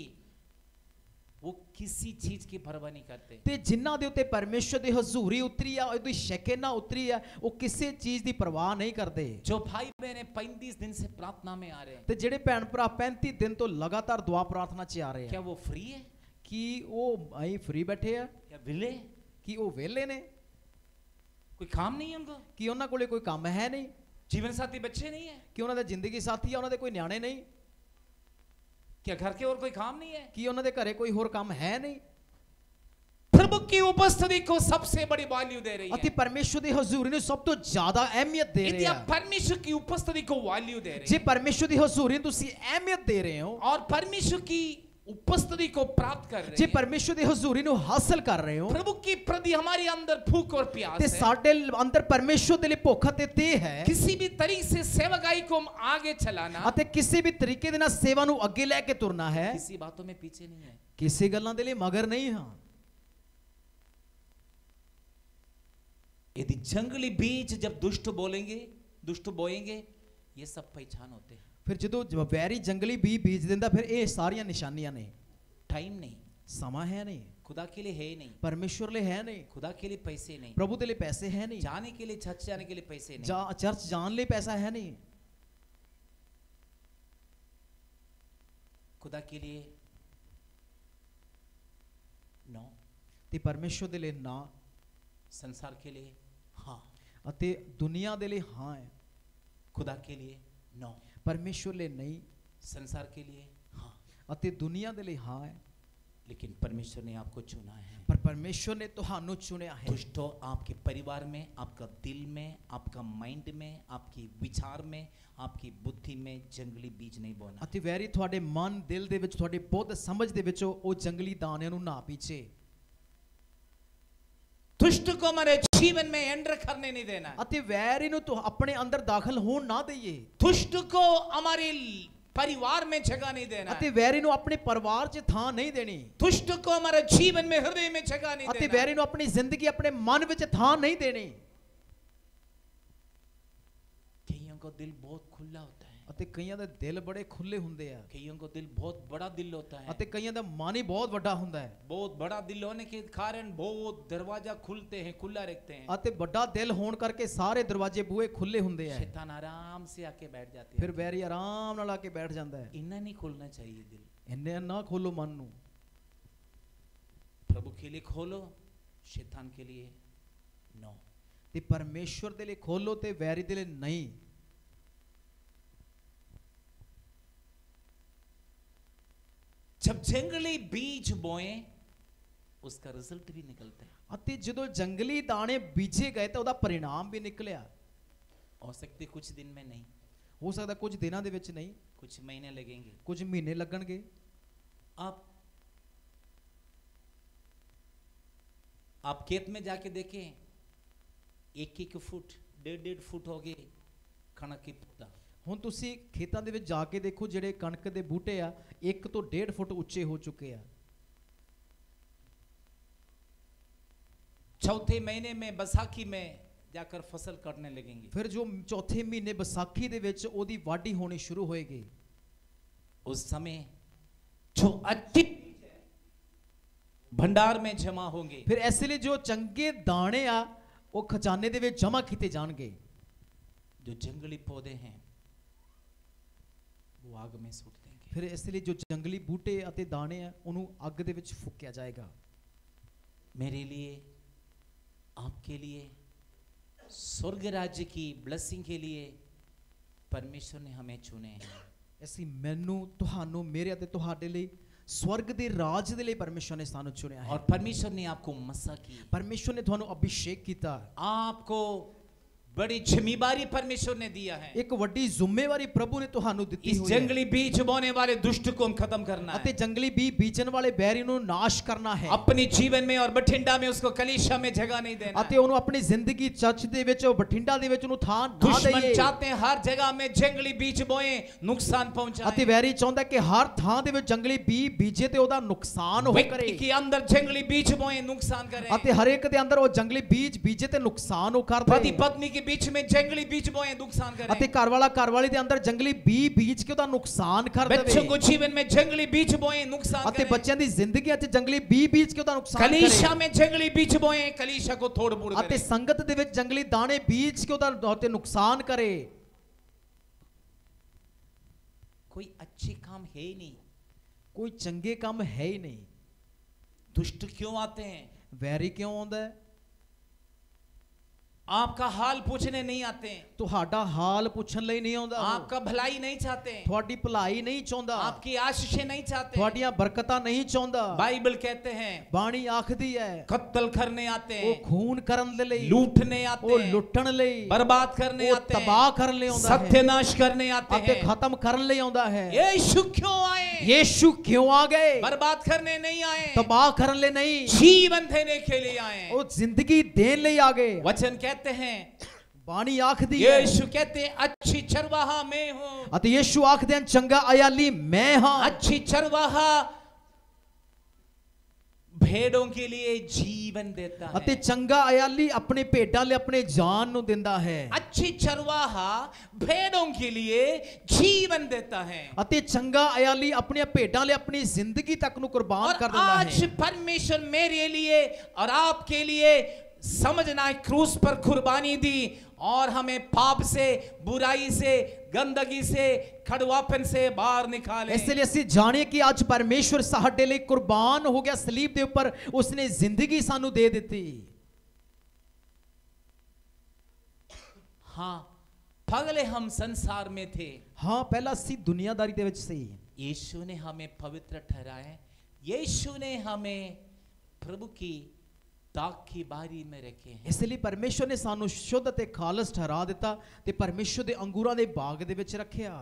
वो किसी चीज की परवाह नहीं करते। ਤੇ ਜਿਨ੍ਹਾਂ ਦੇ ਉੱਤੇ ਪਰਮੇਸ਼ਰ ਦੀ ਹਜ਼ੂਰੀ ਉਤਰੀ ਆ ਉਹਦੀ ਸ਼ੈਕੇਨਾ ਉਤਰੀ ਆ ਉਹ ਕਿਸੇ ਚੀਜ਼ ਦੀ ਪਰਵਾਹ ਨਹੀਂ ਕਰਦੇ जो भाई बहने 35 दिन से प्रार्थना में आ रहे हैं, ਤੇ ਜਿਹੜੇ ਭੈਣ ਭਰਾ 35 ਦਿਨ ਤੋਂ ਲਗਾਤਾਰ ਦੁਆ ਪ੍ਰਾਰਥਨਾ 'ਚ ਆ ਰਹੇ क्या ਆ वो फ्री है ਕੀ ਉਹ ਅਸੀਂ ਫ੍ਰੀ ਬੈਠੇ ਆ या विले? ਕੀ ਉਹ ਵਿਹਲੇ ਨੇ कोई काम नहीं है उनको? ਕੀ ਉਹਨਾਂ ਕੋਲੇ ਕੋਈ ਕੰਮ ਹੈ ਨਹੀਂ जीवन साथी बच्चे नहीं है? ਕਿ ਉਹਨਾਂ ਦਾ ਜ਼ਿੰਦਗੀ ਸਾਥੀ ਆ ਉਹਨਾਂ ਦੇ ਕੋਈ ਨਿਆਣੇ ਨਹੀਂ क्या घर के और कोई काम नहीं है? ਕੀ ਉਹਨਾਂ ਦੇ ਘਰੇ ਕੋਈ ਹੋਰ ਕੰਮ ਹੈ ਨਹੀਂ प्रभु की उपस्थिति को सबसे बड़ी वैल्यू दे रही ਅਤੇ है। ਪਰਮੇਸ਼ਰ ਦੀ ਹਜ਼ੂਰੀ ਨੂੰ ਸਭ ਤੋਂ ਜ਼ਿਆਦਾ ਅਹਿਮੀਅਤ ਦੇ यदि ਰਹੇ आप ਆ परमेश्वर की उपस्थिति को वैल्यू दे रहे ਜੇ हैं ਪਰਮੇਸ਼ਰ ਦੀ ਹਜ਼ੂਰੀ ਨੂੰ ਤੁਸੀਂ ਅਹਿਮੀਅਤ ਦੇ ਰਹੇ ਹੋ और परमेश्वर की उपस्थिति को प्राप्त कर रहे ਜੇ हैं, ਪਰਮੇਸ਼ਰ ਦੀ ਹਜ਼ੂਰੀ ਨੂੰ ਹਾਸਲ ਕਰ ਰਹੇ ਹੋ प्रभु की प्रति हमारे अंदर भूख और प्यास ਤੇ है। ਸਾਡੇ ਅੰਦਰ ਪਰਮੇਸ਼ਰ ਦੇ ਲਈ ਭੁੱਖ ਅਤੇ ਤੇ ਹੈ किसी भी तरीके से सेवकाई को हम आगे चलाना, ਅਤੇ ਕਿਸੇ ਵੀ ਤਰੀਕੇ ਦੇ ਨਾਲ ਸੇਵਾ ਨੂੰ ਅੱਗੇ ਲੈ ਕੇ ਤੁਰਨਾ ਹੈ किसी बातों में पीछे नहीं है। ਕਿਸੇ ਗੱਲਾਂ ਦੇ ਲਈ ਮਗਰ ਨਹੀਂ ਹਾਂ यदि जंगली बीज जब दुष्ट बोलेंगे, दुष्ट बोएंगे, ये सब पहचान होते हैं। ਫਿਰ ਜਦੋਂ ਵੈਰੀ ਜੰਗਲੀ ਬੀਜ ਦਿੰਦਾ ਫਿਰ ਇਹ ਸਾਰੀਆਂ ਨਿਸ਼ਾਨੀਆਂ ਨੇ टाइम नहीं, ਸਮਾਂ ਹੈ ਨਹੀਂ खुदा के लिए है ही नहीं, ਪਰਮੇਸ਼ਰ ਲਈ ਹੈ ਨਹੀਂ खुदा के लिए पैसे नहीं, ਪ੍ਰਭੂ ਦੇ ਲਈ ਪੈਸੇ ਹੈ ਨਹੀਂ जाने के लिए चर्च जाने के लिए पैसे नहीं, ਜਾਂ ਚਰਚ ਜਾਣ ਲਈ ਪੈਸਾ ਹੈ ਨਹੀਂ खुदा के लिए नो, ਤੇ ਪਰਮੇਸ਼ਰ ਦੇ ਲਈ ਨਾ संसार के लिए हाँ, ਅਤੇ ਦੁਨੀਆ ਦੇ ਲਈ ਹਾਂ ਹੈ खुदा के लिए नो, ਪਰਮੇਸ਼ਰ ਲਈ ਨਹੀਂ संसार के लिए हाँ। ਅਤੇ ਦੁਨੀਆ ਦੇ ਲਈ ਹਾਂ ਹੈ लेकिन परमेश्वर ने आपको चुना है। ਪਰ ਪਰਮੇਸ਼ਰ ਨੇ ਤੁਹਾਨੂੰ ਚੁਣਿਆ ਹੈ दुष्टों, आपके परिवार में, आपका दिल में, आपका माइंड में, आपकी विचार में, आपकी बुद्धि में जंगली बीज नहीं बोना। ਅਤੇ ਵੈਰੀ ਤੁਹਾਡੇ ਮਨ ਦਿਲ ਦੇ ਵਿੱਚ ਤੁਹਾਡੇ ਬੁੱਧ ਸਮਝ ਦੇ ਵਿੱਚ ਉਹ ਜੰਗਲੀ ਦਾਣਿਆਂ ਨੂੰ ਨਾ ਪੀਛੇ दुष्ट को हमारे जीवन में एंटर करने नहीं देना। ਅਤੇ ਵੈਰੀ ਨੂੰ ਆਪਣੇ ਅੰਦਰ ਦਾਖਲ ਹੋਣ ਨਾ ਦਈਏ दुष्ट को हमारे परिवार में जगह नहीं देना। ਅਤੇ ਵੈਰੀ ਨੂੰ ਆਪਣੇ ਪਰਿਵਾਰ 'ਚ ਥਾਂ ਨਹੀਂ ਦੇਣੀ दुष्ट को हमारे जीवन में हृदय में जगह नहीं ਅਤੇ देना। ਵੈਰੀ ਨੂੰ ਆਪਣੀ ਜ਼ਿੰਦਗੀ ਆਪਣੇ ਮਨ ਵਿੱਚ ਥਾਂ ਨਹੀਂ ਦੇਣੀ कईयों को दिल बहुत खुला होता है, ਅਤੇ ਕਈਆਂ ਦੇ ਦਿਲ ਬੜੇ ਖੁੱਲੇ ਹੁੰਦੇ ਆ कईयों को दिल बहुत बड़ा दिल होता है। ਅਤੇ ਕਈਆਂ ਦਾ ਮਨ ਹੀ ਬਹੁਤ ਵੱਡਾ ਹੁੰਦਾ ਹੈ बहुत बड़ा दिल होने के कारण बहुत दरवाजा खुलते हैं, खुला रखते हैं। ਅਤੇ ਵੱਡਾ ਦਿਲ ਹੋਣ ਕਰਕੇ ਸਾਰੇ ਦਰਵਾਜ਼ੇ ਬੂਹੇ ਖੁੱਲੇ ਹੁੰਦੇ ਆ शैतान आराम से आके बैठ जाते हैं। ਫਿਰ ਵੈਰੀ ਆਰਾਮ ਨਾਲ ਆ ਕੇ ਬੈਠ ਜਾਂਦਾ ਹੈ इन्हें नहीं खोलना चाहिए दिल। ਇੰਨੇ ਨਾ ਖੋਲੋ ਮਨ ਨੂੰ प्रभु के लिए खोलो, शैतान के लिए नो। ਤੇ ਪਰਮੇਸ਼ਵਰ ਦੇ ਲਈ ਖੋਲੋ ਤੇ ਵੈਰੀ ਦੇ ਲਈ ਨਹੀਂ जब जंगली बीज बोए उसका रिजल्ट भी निकलता है। ਅਤੇ ਜਦੋਂ ਜੰਗਲੀ ਦਾਣੇ ਬੀਜੇ ਗਏ ਤਾਂ ਉਹਦਾ परिणाम ਵੀ ਨਿਕਲਿਆ। हो सकते कुछ दिन में नहीं, ਹੋ ਸਕਦਾ ਕੁਝ ਦਿਨਾਂ ਦੇ ਵਿੱਚ ਨਹੀਂ, कुछ महीने लगेंगे। ਕੁਝ ਮਹੀਨੇ ਲੱਗਣਗੇ। आप खेत में जाके देखें, 1-1 फुट 1.5 फुट हो गए कणक की पौधा। ਹੁਣ ਤੁਸੀਂ ਖੇਤਾਂ ਦੇ ਵਿੱਚ ਜਾ ਕੇ ਦੇਖੋ, ਜਿਹੜੇ ਕਣਕ ਦੇ ਬੂਟੇ ਆ 1 ਤੋਂ 1.5 ਫੁੱਟ ਉੱਚੇ ਹੋ ਚੁੱਕੇ ਆ। चौथे महीने में बैसाखी में जाकर फसल कटने लगेंगे। ਫਿਰ ਜੋ ਚੌਥੇ ਮਹੀਨੇ ਵਿਸਾਖੀ ਦੇ ਵਿੱਚ ਉਹਦੀ ਵਾਢੀ ਹੋਣੀ ਸ਼ੁਰੂ ਹੋਏਗੀ। उस समय जो अच्छी भंडार में जमा होंगे। ਫਿਰ ਇਸ ਲਈ ਜੋ ਚੰਗੇ ਦਾਣੇ ਆ ਉਹ ਖਜ਼ਾਨੇ ਦੇ ਵਿੱਚ ਜਮ੍ਹਾਂ ਕੀਤੇ ਜਾਣਗੇ। जो जंगली पौधे हैं वो आग में सूट देंगे। ਫਿਰ ਇਸ ਲਈ ਜੋ ਜੰਗਲੀ ਬੂਟੇ ਅਤੇ ਦਾਣੇ ਆ ਉਹਨੂੰ ਅੱਗ ਦੇ ਵਿੱਚ ਫੂਕਿਆ ਜਾਏਗਾ। मेरे लिए, आपके लिए, स्वर्ग राज्य की ब्लेसिंग के लिए परमेश्वर ने हमें चुने हैं। ਅਸੀਂ ਮੈਨੂੰ, ਤੁਹਾਨੂੰ, ਮੇਰੇ ਅਤੇ ਤੁਹਾਡੇ ਲਈ स्वर्ग ਦੇ ਰਾਜ ਦੇ ਲਈ ਪਰਮੇਸ਼ਰ ਨੇ ਸਾਨੂੰ ਚੁਣਿਆ ਹੈ। और परमेश्वर ने आपको मसा की, ਪਰਮੇਸ਼ਰ ਨੇ ਤੁਹਾਨੂੰ ਅਭਿਸ਼ੇਕ ਕੀਤਾ। आपको बड़ी जिम्मेदारी परमेश्वर ने दिया है। ਇੱਕ ਵੱਡੀ ਜ਼ਿੰਮੇਵਾਰੀ ਪ੍ਰਭੂ ਨੇ ਤੁਹਾਨੂੰ ਦਿੱਤੀ इस ਹੋਈ ਹੈ जंगली बीज बोने वाले दुष्ट को हम खत्म करना ਅਤੇ है। ਜੰਗਲੀ ਬੀਜ ਬੀਜਣ ਵਾਲੇ ਬੈਰੀ ਨੂੰ ਨਾਸ਼ ਕਰਨਾ ਹੈ अपने जीवन में और बठिंडा में उसको कलीसिया में जगह नहीं देना ਅਤੇ है। ਉਹਨੂੰ ਆਪਣੀ ਜ਼ਿੰਦਗੀ ਚਰਚ ਦੇ ਵਿੱਚ, ਬਠਿੰਡਾ ਦੇ ਵਿੱਚ ਉਹਨੂੰ ਥਾਂ ਨਾ दुश्मन ਦੇਈਏ। चाहते हैं हर जगह में जंगली बीज बोए, नुकसान ਅਤੇ पहुंचाए। ਵੈਰੀ ਚਾਹੁੰਦਾ ਕਿ ਹਰ ਥਾਂ ਦੇ ਵਿੱਚ ਜੰਗਲੀ ਬੀਜ ਬੀਜੇ ਤੇ ਉਹਦਾ ਨੁਕਸਾਨ ਹੋ व्यक्ति ਕਰੇ के अंदर जंगली बीज बोए, नुकसान करे। ਅਤੇ ਹਰੇਕ ਦੇ ਅੰਦਰ ਉਹ ਜੰਗਲੀ ਬੀਜ ਬੀਜੇ ਤੇ ਨੁਕਸਾਨ ਉਹ पति ਕਰਦੇ पत्नी के बीच में जंगली बीज बोए, नुकसान करे। ਅਤੇ ਘਰ ਵਾਲਾ ਘਰ ਵਾਲੀ ਦੇ ਅੰਦਰ ਜੰਗਲੀ ਬੀਜ ਬੀਜ ਕੇ ਉਹਦਾ ਨੁਕਸਾਨ ਕਰ बच्चों को ਦੇਵੇ जीवन में जंगली बीज बोए, नुकसान ਅਤੇ करे। ਬੱਚਿਆਂ ਦੀ ਜ਼ਿੰਦਗੀ ਵਿੱਚ ਜੰਗਲੀ ਬੀਜ ਬੀਜ ਕੇ ਉਹਦਾ ਨੁਕਸਾਨ कलीसिया ਕਰੇ में जंगली बीज बोए, कलीसिया को तोड़ फोड़ ਅਤੇ करे। ਸੰਗਤ ਦੇ ਵਿੱਚ ਜੰਗਲੀ ਦਾਣੇ ਬੀਜ ਕੇ ਉਹਦਾ ਤੇ ਨੁਕਸਾਨ ਕਰੇ। कोई अच्छे काम है ही नहीं। ਕੋਈ ਚੰਗੇ ਕੰਮ ਹੈ ਹੀ ਨਹੀਂ। दुष्ट क्यों आते हैं? ਵੈਰੀ ਕਿਉਂ ਆਉਂਦਾ ਹੈ? आपका हाल पूछने नहीं आते हैं, ਤੁਹਾਡਾ ਹਾਲ ਪੁੱਛਣ ਲਈ ਨਹੀਂ ਆਉਂਦਾ ਉਹ। आपका भलाई नहीं चाहते हैं, ਤੁਹਾਡੀ ਭਲਾਈ ਨਹੀਂ ਚਾਹੁੰਦਾ, आपकी आशीषें नहीं चाहते हैं। ਤੁਹਾਡੀਆਂ ਬਰਕਤਾਂ ਨਹੀਂ ਚਾਹੁੰਦਾ। बाइबल कहते हैं ਬਾਣੀ ਆਖਦੀ ਹੈ कत्ल करने आते ਉਹ हैं, ਖੂਨ ਕਰਨ ਦੇ ਲਈ, लूटने आते ਉਹ हैं, ਲੁੱਟਣ ਲਈ, बर्बाद करने ਉਹ आते हैं, ਤਬਾਹ ਕਰਨ ਲਈ ਆਉਂਦਾ ਹੈ सत्यानाश करने आते ਅਤੇ हैं। ਖਤਮ ਕਰਨ ਲਈ ਆਉਂਦਾ ਹੈ। यीशु क्यों आए? ਯੀਸ਼ੂ ਕਿਉਂ ਆ ਗਏ? बर्बाद करने नहीं आए, ਤਬਾਹ ਕਰਨ ਲਈ ਨਹੀਂ, जीवन देने के लिए आए। ਉਹ ਜ਼ਿੰਦਗੀ ਦੇਣ ਲਈ ਆ ਗਏ। वचन कहते हैं, ਬਾਣੀ ਆਖਦੀ ਹੈ यीशु कहते हैं अच्छी चरवाहा मैं हूं। ਅਤੇ ਯੀਸ਼ੂ ਆਖਦੇ ਹਨ ਚੰਗਾ ਅਯਾਲੀ ਮੈਂ ਹਾਂ। अच्छी चरवाहा भेड़ों के लिए जीवन देता ਅਤੇ है। ਚੰਗਾ ਅਯਾਲੀ ਆਪਣੇ ਭੇਡਾਂ ਲਈ ਆਪਣੇ ਜਾਨ ਨੂੰ ਦਿੰਦਾ ਹੈ। अच्छी चरवाहा भेड़ों के लिए जीवन देता है। ਅਤੇ ਚੰਗਾ ਅਯਾਲੀ ਆਪਣੀਆਂ ਭੇਡਾਂ ਲਈ ਆਪਣੀ ਜ਼ਿੰਦਗੀ ਤੱਕ ਨੂੰ ਕੁਰਬਾਨ और ਕਰ ਦਿੰਦਾ आज ਹੈ। परमेश्वर मेरे लिए और आपके लिए समझना है क्रूस पर कुर्बानी दी और हमें पाप से, बुराई से, गंदगी से, खड़वापन से बाहर निकाले। ਇਸ ਲਈ ਅਸੀਂ ਜਾਣੀਏ ਕਿ ਅੱਜ ਪਰਮੇਸ਼ਵਰ ਸਾਡੇ ਲਈ ਕੁਰਬਾਨ ਹੋ ਗਿਆ ਸਲੀਬ ਦੇ ਉੱਪਰ, ਉਸਨੇ ਜ਼ਿੰਦਗੀ ਸਾਨੂੰ ਦੇ ਦਿੱਤੀ। हाँ, पगले हम संसार में थे, ਹਾਂ ਪਹਿਲਾਂ ਅਸੀਂ ਦੁਨੀਆਦਾਰੀ ਦੇ ਵਿੱਚ ਸੀ, यीशु ने हमें पवित्र ठहराया। यीशु ने हमें प्रभु की दाग की बारी में रखे हैं। ਇਸ ਲਈ ਪਰਮੇਸ਼ਵਰ ਨੇ ਸਾਨੂੰ ਸ਼ੁੱਧ ਅਤੇ ਖਾਲਸ ਠਹਿਰਾ ਦਿੱਤਾ ਤੇ ਪਰਮੇਸ਼ਵਰ ਦੇ ਅੰਗੂਰਾਂ ਦੇ ਬਾਗ ਦੇ ਵਿੱਚ ਰੱਖਿਆ।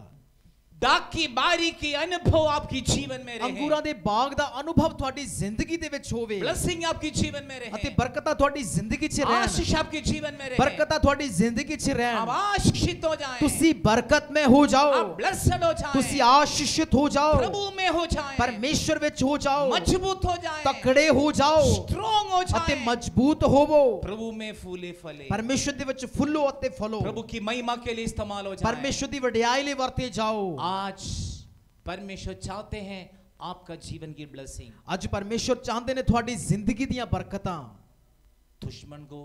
दाग की बारी की अनुभव आपकी जीवन में रहे, ਅੰਗੂਰਾਂ ਦੇ ਬਾਗ ਦਾ ਅਨੁਭਵ ਤੁਹਾਡੀ ਜ਼ਿੰਦਗੀ ਦੇ ਵਿੱਚ ਹੋਵੇ ब्लेसिंग आपकी जीवन में ਅਤੇ रहे, ਬਰਕਤਾਂ ਤੁਹਾਡੀ ਜ਼ਿੰਦਗੀ 'ਚ ਰਹਿਣ, आशीष आपके जीवन में रहे। ਬਰਕਤਾਂ ਤੁਹਾਡੀ ਜ਼ਿੰਦਗੀ 'ਚ आप ਰਹਿਣ। आशीषित हो जाएं, ਤੁਸੀਂ ਬਰਕਤ में ਹੋ आप ਜਾਓ, ब्लेस्ड हो ਤੁਸੀਂ जाएं, ਆਸ਼ੀਸ਼ਿਤ ਹੋ ਜਾਓ, प्रभु में हो जाएं, ਪਰਮੇਸ਼ਵਰ ਵਿੱਚ ਹੋ ਜਾਓ, मजबूत हो जाएं, ਤਕੜੇ ਹੋ ਜਾਓ स्ट्रॉन्ग हो ਅਤੇ जाएं, ਮਜ਼ਬੂਤ ਹੋਵੋ। प्रभु में फूले फले, ਪਰਮੇਸ਼ਵਰ ਦੇ ਵਿੱਚ ਫੁੱਲੋ ਅਤੇ ਫਲੋ, प्रभु की महिमा के लिए इस्तेमाल हो जाएं। ਪਰਮੇਸ਼ਵਰ ਦੀ ਵਡਿਆਈ ਲਈ ਵਰਤੇ ਜਾਓ। आज परमेश्वर चाहते हैं आपका जीवन की ब्लेसिंग। ਅੱਜ ਪਰਮੇਸ਼ਵਰ ਚਾਹੁੰਦੇ ਨੇ ਤੁਹਾਡੀ ਜ਼ਿੰਦਗੀ ਦੀਆਂ ਬਰਕਤਾਂ, दुश्मन को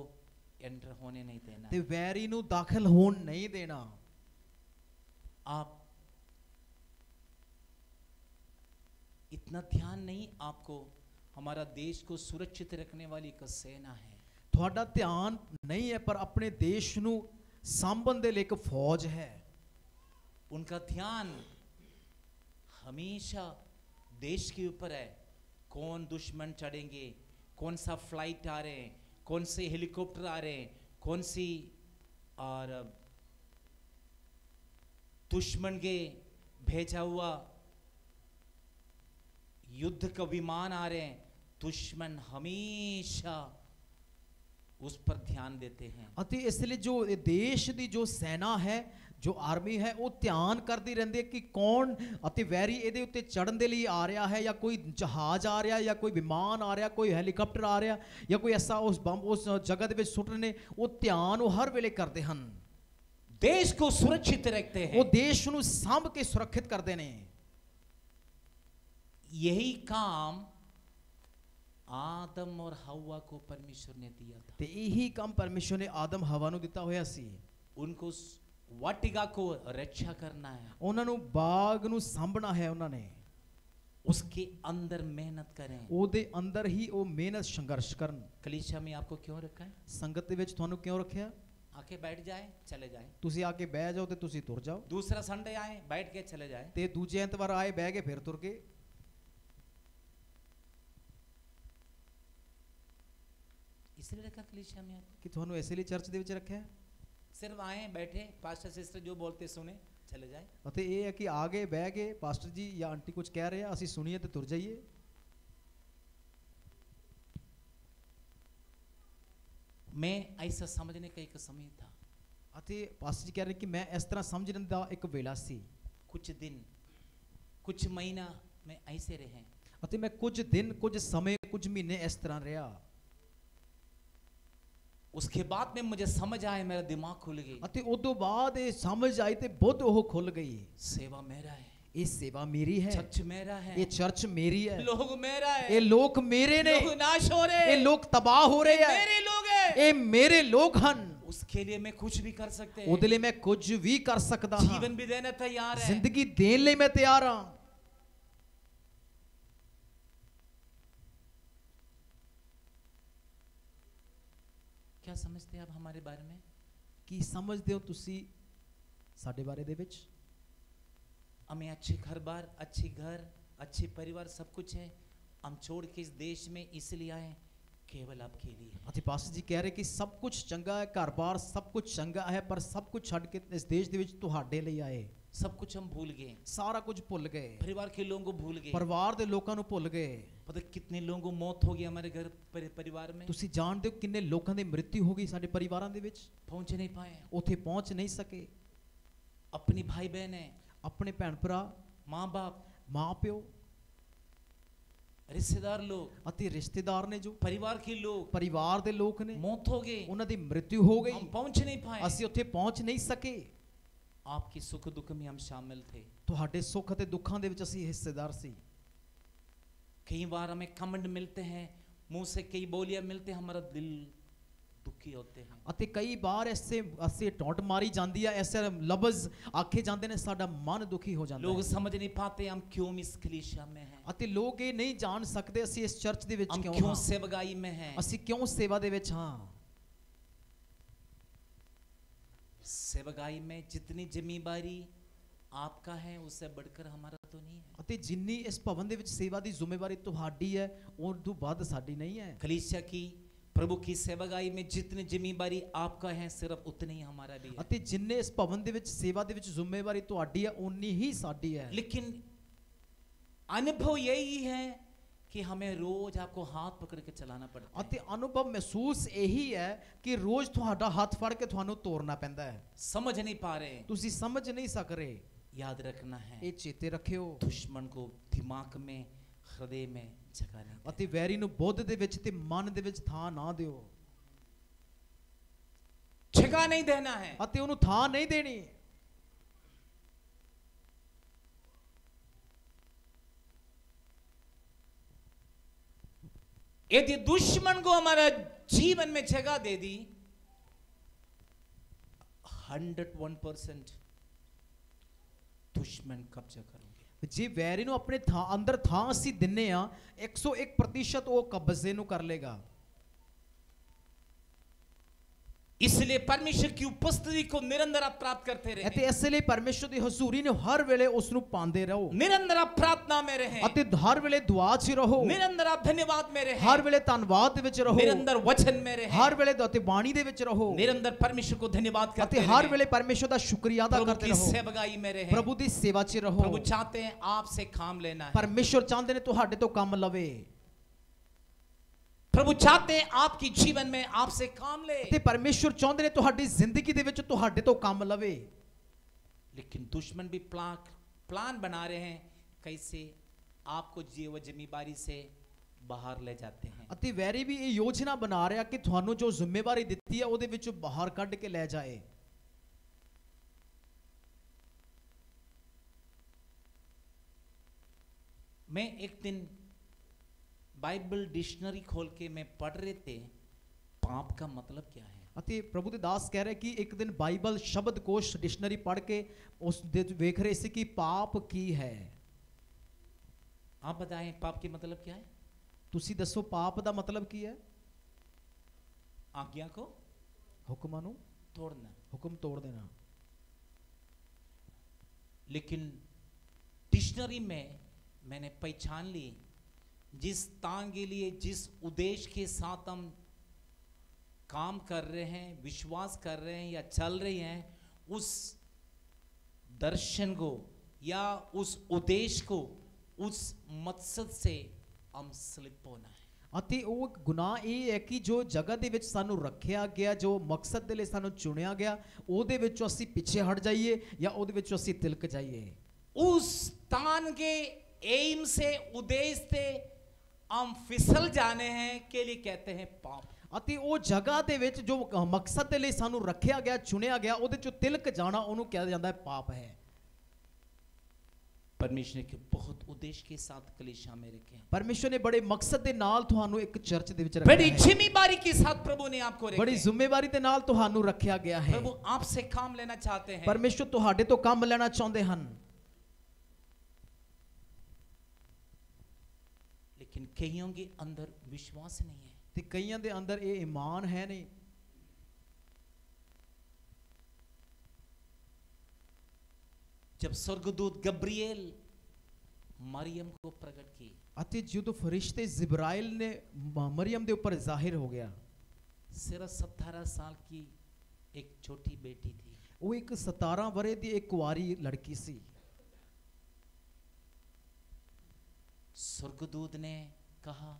एंटर होने नहीं देना। ਤੇ ਵੈਰੀ ਨੂੰ ਦਾਖਲ ਹੋਣ ਨਹੀਂ ਦੇਣਾ। आप इतना ध्यान नहीं, आपको हमारा देश को सुरक्षित रखने वाली एक सेना है। ਤੁਹਾਡਾ ਧਿਆਨ ਨਹੀਂ ਹੈ ਪਰ ਆਪਣੇ ਦੇਸ਼ ਨੂੰ ਸਾਂਭਣ ਦੇ ਲਈ ਇੱਕ ਫੌਜ ਹੈ। उनका ध्यान हमेशा देश के ऊपर है। कौन दुश्मन चढ़ेंगे, कौन सा फ्लाइट आ रहे हैं, कौन से हेलीकॉप्टर आ रहे हैं, कौन सी और दुश्मन के भेजा हुआ युद्ध का विमान आ रहे हैं, दुश्मन हमेशा उस पर ध्यान देते हैं। ਅਤੇ ਇਸ ਲਈ ਜੋ ਇਹ ਦੇਸ਼ ਦੀ ਜੋ ਸੈਨਾ ਹੈ, ਜੋ ਆਰਮੀ ਹੈ, ਉਹ ਧਿਆਨ ਕਰਦੀ ਰਹਿੰਦੀ ਹੈ ਕਿ ਕੌਣ ਅਤੇ ਵੈਰੀ ਇਹਦੇ ਉੱਤੇ ਚੜਨ ਦੇ ਲਈ ਆ ਰਿਹਾ ਹੈ, ਜਾਂ ਕੋਈ ਜਹਾਜ਼ ਆ ਰਿਹਾ, ਜਾਂ ਕੋਈ ਵਿਮਾਨ ਆ ਰਿਹਾ, ਕੋਈ ਹੈਲੀਕਾਪਟਰ ਆ ਰਿਹਾ, ਜਾਂ ਕੋਈ ਐਸਾ ਉਸ ਬੰਬ ਉਸ ਜਗ੍ਹਾ ਦੇ ਵਿੱਚ ਸੁੱਟਣੇ, ਉਹ ਧਿਆਨ ਉਹ ਹਰ ਵੇਲੇ ਕਰਦੇ ਹਨ। देश को सुरक्षित रखते हैं। ਉਹ ਦੇਸ਼ ਨੂੰ ਸਾਂਭ ਕੇ ਸੁਰੱਖਿਅਤ ਕਰਦੇ ਨੇ। यही काम आदम और हवा को परमेश्वर ने दिया था। ਤੇ ਇਹੀ ਕੰਮ ਪਰਮੇਸ਼ਰ ਨੇ ਆਦਮ ਹਵਾ ਨੂੰ ਦਿੱਤਾ ਹੋਇਆ ਸੀ। उनको वाटिका को रक्षा करना है, ਉਹਨਾਂ ਨੂੰ ਬਾਗ ਨੂੰ ਸਾਂਭਣਾ ਹੈ। ਉਹਨਾਂ ਨੇ उसके अंदर मेहनत करें। ਉਹਦੇ ਅੰਦਰ ਹੀ ਉਹ ਮਿਹਨਤ ਸੰਘਰਸ਼ ਕਰਨ। कलीसिया में आपको क्यों रखा है? ਸੰਗਤ ਦੇ ਵਿੱਚ ਤੁਹਾਨੂੰ ਕਿਉਂ ਰੱਖਿਆ? आके बैठ जाए, चले जाए। ਤੁਸੀਂ ਆ ਕੇ ਬਹਿ ਜਾਓ ਤੇ ਤੁਸੀਂ ਤੁਰ ਜਾਓ, दूसरा संडे आए, बैठ के चले जाए। ਤੇ ਦੂਜੇ ਐਤਵਾਰ ਆਏ ਬਹਿ ਕੇ ਫਿਰ ਤੁਰ ਗਏ। इसलिए रखा कलीसिया में आपको। ਕਿ ਤੁਹਾਨੂੰ ਇਸੇ ਲਈ ਚਰਚ ਦੇ ਵਿੱਚ ਰੱਖਿਆ ਹੈ। सिर्फ आए, बैठे, पास्टर सिस्टर जो बोलते सुने, चले जाए। ਅਤੇ ਇਹ ਹੈ ਕਿ ਆ ਗਏ ਬਹਿ ਗਏ, ਪਾਸਟਰ ਜੀ ਜਾਂ ਆਂਟੀ ਕੁਝ ਕਹਿ ਰਹੇ ਆ, ਅਸੀਂ ਸੁਣੀਏ ਤੇ ਤੁਰ ਜਾਈਏ। मैं ऐसा समझने का एक समय था। ਅਤੇ ਪਾਸਟਰ ਜੀ ਕਹਿ ਰਹੇ ਕਿ ਮੈਂ ਇਸ ਤਰ੍ਹਾਂ ਸਮਝਣ ਦਾ ਇੱਕ ਵੇਲਾ ਸੀ। कुछ दिन, कुछ महीना में ऐसे रहे। ਅਤੇ ਮੈਂ ਕੁਝ ਦਿਨ, ਕੁਝ ਸਮੇਂ, ਕੁਝ ਮਹੀਨੇ ਇਸ ਤਰ੍ਹਾਂ ਰਿਹਾ। उसके बाद में मुझे समझ आया, मेरा दिमाग खुल गई। ਅਤੇ ਉਦੋਂ ਬਾਅਦ ਇਹ ਸਮਝ ਆਈ ਤੇ ਬੁੱਧ ਉਹ ਖੁੱਲ ਗਈ। सेवा मेरा है, ਇਹ ਸੇਵਾ ਮੇਰੀ ਹੈ, चर्च मेरा है, ਇਹ ਚਰਚ ਮੇਰੀ ਹੈ, लोग मेरा है, ਇਹ ਲੋਕ ਮੇਰੇ ਨੇ, लोग नाश हो रहे ਇਹ हैं, ਲੋਕ ਤਬਾਹ ਹੋ ਰਹੇ ਹੈ, मेरे लोग हैं। ਇਹ ਮੇਰੇ ਲੋਕ ਹਨ। उसके लिए मैं कुछ भी कर सकते हैं। ਉਹਦੇ ਲਈ ਮੈਂ ਕੁਝ ਵੀ ਕਰ ਸਕਦਾ ਹਾਂ। जीवन भी देना तैयार है। ਜ਼ਿੰਦਗੀ ਦੇਣ ਲਈ ਮੈਂ ਤਿਆਰ ਹਾਂ। क्या समझते हैं आप हमारे बारे में? ਕੀ ਸਮਝਦੇ ਹੋ ਤੁਸੀਂ ਸਾਡੇ ਬਾਰੇ ਦੇ ਵਿੱਚ? हमें अच्छे घर बार, अच्छी घर, अच्छे परिवार सब कुछ है। हम छोड़ के इस देश में इसलिए आए, केवल आपके लिए। ਅਤੇ ਪਾਸਟਰ ਜੀ ਕਹਿ ਰਹੇ ਕਿ ਸਭ ਕੁਝ ਚੰਗਾ ਹੈ, ਘਰ-ਬਾਰ ਸਭ ਕੁਝ ਚੰਗਾ ਹੈ, ਪਰ ਸਭ ਕੁਝ ਛੱਡ ਕੇ ਇਸ ਦੇਸ਼ ਦੇ ਵਿੱਚ ਤੁਹਾਡੇ ਲਈ ਆਏ। सब कुछ हम भूल गए, ਸਾਰਾ ਕੁਝ ਭੁੱਲ ਗਏ, परिवार के लोगों को भूल गए। ਪਰਿਵਾਰ ਦੇ ਲੋਕਾਂ ਨੂੰ ਭੁੱਲ ਗਏ। पता कितने लोगों को मौत हो गई हमारे घर परिवार में, ਤੁਸੀਂ ਜਾਣਦੇ ਹੋ ਕਿੰਨੇ ਲੋਕਾਂ ਦੀ ਮ੍ਰਿਤੂ ਹੋ ਗਈ ਸਾਡੇ ਪਰਿਵਾਰਾਂ ਦੇ ਵਿੱਚ, पहुंच नहीं पाए। ਉੱਥੇ ਪਹੁੰਚ ਨਹੀਂ ਸਕੇ। अपनी भाई बहन है, ਆਪਣੇ ਭੈਣ ਭਰਾ, माँ बाप, ਮਾਂ ਪਿਓ रिश्तेदार लोग, ਅਤੇ ਰਿਸ਼ਤੇਦਾਰ ਨੇ, ਜੋ परिवार के लोग ਪਰਿਵਾਰ ਦੇ ਲੋਕ ਨੇ, मौत हो गए। ਉਹਨਾਂ ਦੀ ਮ੍ਰਿਤੂ ਹੋ ਗਈ। हम पहुंच नहीं पाए। ਅਸੀਂ ਉੱਥੇ ਪਹੁੰਚ ਨਹੀਂ ਸਕੇ। आपकी सुख दुख में हम शामिल थे। ਤੁਹਾਡੇ ਸੁੱਖ ਅਤੇ ਦੁੱਖਾਂ ਦੇ ਵਿੱਚ ਅਸੀਂ ਹਿੱਸੇਦਾਰ ਸੀ। कई बार हमें कमेंट मिलते हैं, मुंह से कई बोलियां मिलते हैं, हमारा दिल दुखी होते हैं। ਅਤੇ ਕਈ ਵਾਰ ਐਸੇ ਅਸੀਂ ਟੌਂਟ ਮਾਰੀ ਜਾਂਦੀ ਹੈ, ਐਸੇ ਲਫ਼ਜ਼ ਆਖੇ ਜਾਂਦੇ ਨੇ, ਸਾਡਾ ਮਨ ਦੁਖੀ ਹੋ ਜਾਂਦਾ लोग ਹੈ। समझ नहीं पाते हम क्यों इस कलीसिया में हैं, ਅਤੇ ਲੋਕ ਇਹ ਨਹੀਂ ਜਾਣ ਸਕਦੇ ਅਸੀਂ ਇਸ ਚਰਚ ਦੇ ਵਿੱਚ हम ਕਿਉਂ क्यों ਹਾਂ, सेवगाई में हैं। ਅਸੀਂ ਕਿਉਂ ਸੇਵਾ ਦੇ ਵਿੱਚ ਹਾਂ। सेवगाई में जितनी जिम्मेदारी आपका है, उससे बढ़कर हमारा तो नहीं है। ਅਤੇ ਜਿੰਨੀ ਇਸ ਭਵਨ ਦੇ ਵਿੱਚ ਸੇਵਾ ਦੀ ਜ਼ਿੰਮੇਵਾਰੀ ਤੁਹਾਡੀ ਹੈ, ਉਹ ਤੋਂ ਵੱਧ ਸਾਡੀ ਨਹੀਂ ਹੈ। कलीसिया की, प्रभु की सेवगाई में जितनी जिम्मेदारी आपका है, सिर्फ उतनी ही हमारा भी है। ਅਤੇ ਜਿੰਨੇ ਇਸ ਭਵਨ ਦੇ ਵਿੱਚ ਸੇਵਾ ਦੇ ਵਿੱਚ ਜ਼ਿੰਮੇਵਾਰੀ ਤੁਹਾਡੀ ਹੈ, ਓਨੀ ਹੀ ਸਾਡੀ ਹੈ। लेकिन अनुभव यही है कि हमें रोज आपको हाथ पकड़ के चलाना पड़ता है। ਅਤੇ ਅਨੁਭਵ ਮਹਿਸੂਸ ਇਹੀ ਹੈ ਕਿ ਰੋਜ਼ ਤੁਹਾਡਾ ਹੱਥ ਫੜ ਕੇ ਤੁਹਾਨੂੰ ਤੋਰਨਾ ਪੈਂਦਾ ਹੈ। समझ नहीं पा रहे, ਤੁਸੀਂ ਸਮਝ ਨਹੀਂ ਸਕ ਰਹੇ। याद रखना है, ਇਹ ਚੇਤੇ ਰੱਖਿਓ। दुश्मन को दिमाग में, हृदय में जगह नहीं ਅਤੇ ਵੈਰੀ ਨੂੰ ਬੁੱਧ ਦੇ ਵਿੱਚ ਤੇ ਮਨ ਦੇ ਵਿੱਚ ਥਾਂ ਨਾ ਦਿਓ। जगह नहीं देना है। ਅਤੇ ਉਹਨੂੰ ਥਾਂ ਨਹੀਂ ਦੇਣੀ। यदि दुश्मन को हमारा जीवन में जगह दे दी, 101% दुश्मन कब्जा करेंगे। ਜੇ ਵੈਰੀ ਨੂੰ ਆਪਣੇ ਥਾਂ ਅੰਦਰ ਥਾਂ ਅਸੀਂ ਦਿੰਨੇ ਆ, 101% ਉਹ ਕਬਜ਼ੇ ਨੂੰ ਕਰ ਲੇਗਾ। इसलिए परमेश्वर की उपस्थिति को निरंतर आप प्राप्त करते रहे, ਅਤੇ ਇਸ ਲਈ ਪਰਮੇਸ਼ਰ ਦੀ ਹਜ਼ੂਰੀ ਨੂੰ ਹਰ ਵੇਲੇ ਉਸ ਨੂੰ ਪਾਉਂਦੇ ਰਹੋ निरंतर आप प्रार्थना में रहें, ਅਤੇ ਹਰ ਵੇਲੇ ਦੁਆ 'ਚ ਰਹੋ निरंतर आप धन्यवाद में रहें, ਹਰ ਵੇਲੇ ਧੰਨਵਾਦ ਦੇ ਵਿੱਚ ਰਹੋ निरंतर वचन में रहें, ਹਰ ਵੇਲੇ ਅਤੇ ਬਾਣੀ ਦੇ ਵਿੱਚ ਰਹੋ निरंतर परमेश्वर को धन्यवाद करते ਅਤੇ ਹਰ रहें, ਵੇਲੇ ਪਰਮੇਸ਼ਰ ਦਾ ਸ਼ੁਕਰੀਆ ਅਦਾ प्रभु ਕਰਦੇ की ਰਹੋ सेवकाई में रहें। ਪ੍ਰਭੂ ਦੀ ਸੇਵਾ 'ਚ ਰਹੋ प्रभु चाहते हैं आपसे काम लेना है, ਪਰਮੇਸ਼ਰ ਚਾਹੁੰਦੇ ਨੇ ਤੁਹਾਡੇ ਤੋਂ ਕੰਮ ਲਵੇ प्रभु चाहते हैं आपकी जीवन में आपसे काम ले, ਤੇ ਪਰਮੇਸ਼ਰ ਚਾਹੁੰਦੇ ਨੇ ਤੁਹਾਡੀ ਜ਼ਿੰਦਗੀ ਦੇ ਵਿੱਚ ਤੁਹਾਡੇ ਤੋਂ ਕੰਮ ਲਵੇ लेकिन दुश्मन भी प्लान बना रहे हैं कैसे आपको जीव जिम्मेदारी से बाहर ले जाते हैं। ਅਤੇ ਵੈਰੀ ਵੀ ਇਹ ਯੋਜਨਾ ਬਣਾ ਰਿਹਾ ਕਿ ਤੁਹਾਨੂੰ ਜੋ ਜ਼ਿੰਮੇਵਾਰੀ ਦਿੱਤੀ ਹੈ ਉਹਦੇ ਵਿੱਚੋਂ ਬਾਹਰ ਕੱਢ ਕੇ ਲੈ ਜਾਏ मैं एक दिन बाइबल डिक्शनरी खोल के मैं पढ़ रहे थे पाप का मतलब क्या है। ਅਤੇ ਪ੍ਰਭੂ ਦੇ ਦਾਸ ਕਹਿ ਰਹੇ ਕਿ ਇੱਕ ਦਿਨ ਬਾਈਬਲ ਸ਼ਬਦਕੋਸ਼ ਡਿਕਸ਼ਨਰੀ ਪੜ੍ਹ ਕੇ ਉਸ ਦੇ ਵੇਖ ਰਹੇ ਸੀ ਕਿ ਪਾਪ ਕੀ ਹੈ आप बताएं पाप की मतलब क्या है। ਤੁਸੀਂ ਦੱਸੋ ਪਾਪ ਦਾ ਮਤਲਬ ਕੀ ਹੈ आज्ञा को ਹੁਕਮਾਂ ਨੂੰ तोड़ना, ਹੁਕਮ ਤੋੜ ਦੇਣਾ लेकिन डिक्शनरी में मैंने पहचान ली जिस तांग के लिए जिस उद्देश्य के साथ हम काम कर रहे हैं, विश्वास कर रहे हैं या चल रहे हैं, उस दर्शन को या उस उद्देश्य को, उस मकसद से हम स्लिप होना है। ਅਤੇ ਉਹ ਇੱਕ ਗੁਨਾਹ ਇਹ ਹੈ ਕਿ ਜੋ ਜਗ੍ਹਾ ਦੇ ਵਿੱਚ ਸਾਨੂੰ ਰੱਖਿਆ ਗਿਆ ਜੋ ਮਕਸਦ ਦੇ ਲਈ ਸਾਨੂੰ ਚੁਣਿਆ ਗਿਆ ਉਹਦੇ ਵਿੱਚੋਂ ਅਸੀਂ ਪਿੱਛੇ ਹਟ ਜਾਈਏ ਜਾਂ ਉਹਦੇ ਵਿੱਚੋਂ ਅਸੀਂ ਤਿਲਕ ਜਾਈਏ उस तान के एम से उद्देश्य से हम फिसल जाने हैं के लिए कहते हैं पाप। ਅਤੇ ਉਹ ਜਗ੍ਹਾ ਦੇ ਵਿੱਚ ਜੋ ਮਕਸਦ ਦੇ ਲਈ ਸਾਨੂੰ ਰੱਖਿਆ ਗਿਆ ਚੁਣਿਆ ਗਿਆ ਉਹਦੇ ਚੋਂ ਤਿਲਕ ਜਾਣਾ ਉਹਨੂੰ ਕਿਹਾ ਜਾਂਦਾ ਹੈ ਪਾਪ ਹੈ। परमेश्वर ने बहुत उद्देश्य के साथ कलीसिया में रखे हैं, ਪਰਮੇਸ਼ਰ ਨੇ ਬੜੇ ਮਕਸਦ ਦੇ ਨਾਲ ਤੁਹਾਨੂੰ ਇੱਕ ਚਰਚ ਦੇ ਵਿੱਚ बड़ी ਰੱਖਿਆ ਹੈ जिम्मेदारी के साथ प्रभु ने आपको रखे ਬੜੀ हैं। ਜ਼ਿੰਮੇਵਾਰੀ ਦੇ ਨਾਲ ਤੁਹਾਨੂੰ ਰੱਖਿਆ ਗਿਆ ਹੈ प्रभु आपसे काम लेना चाहते हैं, ਪਰਮੇਸ਼ਰ ਤੁਹਾਡੇ ਤੋਂ ਕੰਮ ਲੈਣਾ ਚਾਹੁੰਦੇ ਹਨ लेकिन कईयों के अंदर विश्वास नहीं है। ਤੇ ਕਈਆਂ ਦੇ ਅੰਦਰ ਇਹ ਈਮਾਨ ਹੈ ਨਹੀਂ जब स्वर्गदूत गब्रिएल मरियम को प्रकट की, ਅਤੇ ਜਦੋਂ ਫਰਿਸ਼ਤੇ ਜਿਬਰਾइल ਨੇ ਮਰੀਮ ਦੇ ਉੱਪਰ ਜ਼ਾਹਿਰ ਹੋ ਗਿਆ सिर्फ 17 साल की एक छोटी बेटी थी, ਉਹ ਇੱਕ 17 ਵਰੇ ਦੀ ਇੱਕ ਕੁਆਰੀ ਲੜਕੀ ਸੀ स्वर्गदूत ने कहा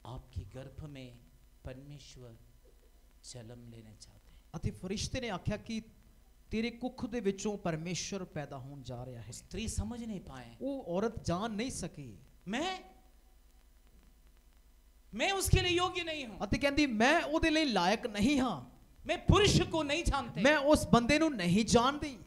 आपके गर्भ में परमेश्वर जन्म लेना चाहते हैं। ਅਤੇ ਫਰਿਸ਼ਤੇ ਨੇ ਆਖਿਆ ਕਿ ਤੇਰੇ ਕੁੱਖ ਦੇ ਵਿੱਚੋਂ ਪਰਮੇਸ਼ਰ ਪੈਦਾ ਹੋਣ ਜਾ ਰਿਹਾ ਹੈ स्त्री समझ नहीं पाए, ਉਹ ਔਰਤ ਜਾਣ ਨਹੀਂ ਸਕੀ मैं उसके लिए योग्य नहीं हूं, ਅਤੇ ਕਹਿੰਦੀ ਮੈਂ ਉਹਦੇ ਲਈ ਲਾਇਕ ਨਹੀਂ ਹਾਂ मैं पुरुष को नहीं जानते, ਮੈਂ ਉਸ ਬੰਦੇ ਨੂੰ ਨਹੀਂ ਜਾਣਦੀ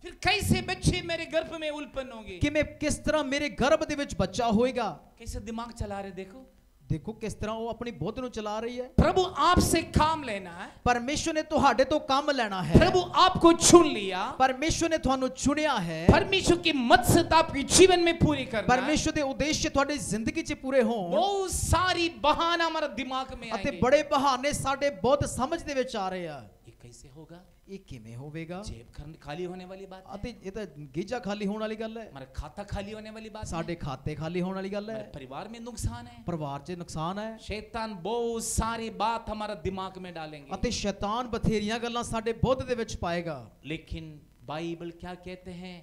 फिर कैसे बच्चे मेरे गर्भ में उत्पन्न होंगे। ਕਿ ਮੈਂ ਕਿਸ ਤਰ੍ਹਾਂ ਮੇਰੇ ਗਰਭ ਦੇ ਵਿੱਚ ਬੱਚਾ ਹੋਏਗਾ कैसे दिमाग चला रहे देखो। ਦੇਖੋ ਕਿਸ ਤਰ੍ਹਾਂ ਉਹ ਆਪਣੀ ਬੁੱਧ ਨੂੰ ਚਲਾ ਰਹੀ ਹੈ प्रभु आपसे काम लेना है, ਪਰਮੇਸ਼ਰ ਨੇ ਤੁਹਾਡੇ ਤੋਂ ਕੰਮ ਲੈਣਾ ਹੈ प्रभु आपको चुन लिया, ਪਰਮੇਸ਼ਰ ਨੇ ਤੁਹਾਨੂੰ ਚੁਣਿਆ ਹੈ परमेश्वर की मकसद आपके जीवन में पूरी करना है। ਪਰਮੇਸ਼ਰ ਦੇ ਉਦੇਸ਼ ਤੁਹਾਡੀ ਜ਼ਿੰਦਗੀ 'ਚ ਪੂਰੇ ਹੋਣ बहुत सारी बहाना हमारे दिमाग में ਅਤੇ आएंगे। ਬੜੇ ਬਹਾਨੇ ਸਾਡੇ ਬੁੱਧ ਸਮਝ ਦੇ ਵਿੱਚ ਆ ਰਹੇ ਆ ये कैसे होगा, ਇਹ ਕਿਵੇਂ ਹੋਵੇਗਾ जेब खाली होने वाली बात है, ਅਤੇ ਇਹ ਤਾਂ ਗੀਜਾ ਖਾਲੀ ਹੋਣ ਵਾਲੀ ਗੱਲ ਹੈ हमारा खाता खाली होने वाली बात है, ਸਾਡੇ ਖਾਤੇ ਖਾਲੀ ਹੋਣ ਵਾਲੀ ਗੱਲ ਹੈ हमारे परिवार में नुकसान है। ਪਰਿਵਾਰ 'ਚ ਨੁਕਸਾਨ ਹੈ शैतान बहुत सारी बात हमारा दिमाग में डालेंगे, ਅਤੇ ਸ਼ੈਤਾਨ ਬਥੇਰੀਆਂ ਗੱਲਾਂ ਸਾਡੇ ਬੁੱਧ ਦੇ ਵਿੱਚ ਪਾਏਗਾ लेकिन बाइबल क्या कहते हैं,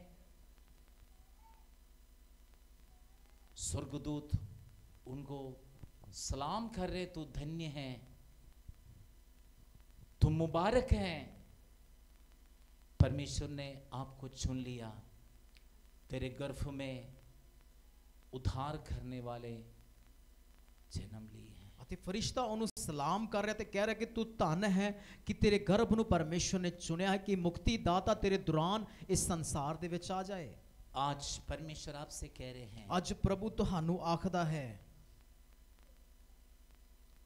स्वर्गदूत उनको सलाम कर रहे, तू धन्य है, तुम मुबारक हैं, परमेश्वर ने आपको चुन लिया, तेरे गर्भ में उद्धार करने वाले जन्म लिए हैं। ਅਤੇ ਫਰਿਸ਼ਤਾ ਉਹਨੂੰ ਸਲਾਮ ਕਰ ਰਿਹਾ ਤੇ ਕਹਿ ਰਿਹਾ ਕਿ ਤੂੰ ਧੰਨ ਹੈ ਕਿ ਤੇਰੇ ਗਰਭ ਨੂੰ ਪਰਮੇਸ਼ਰ ਨੇ ਚੁਣਿਆ ਹੈ ਕਿ ਮੁਕਤੀ ਦਾਤਾ ਤੇਰੇ ਦੌਰਾਨ ਇਸ ਸੰਸਾਰ ਦੇ ਵਿੱਚ ਆ ਜਾਏ आज परमेश्वर आपसे कह रहे हैं, ਅੱਜ ਪ੍ਰਭੂ ਤੁਹਾਨੂੰ ਆਖਦਾ ਹੈ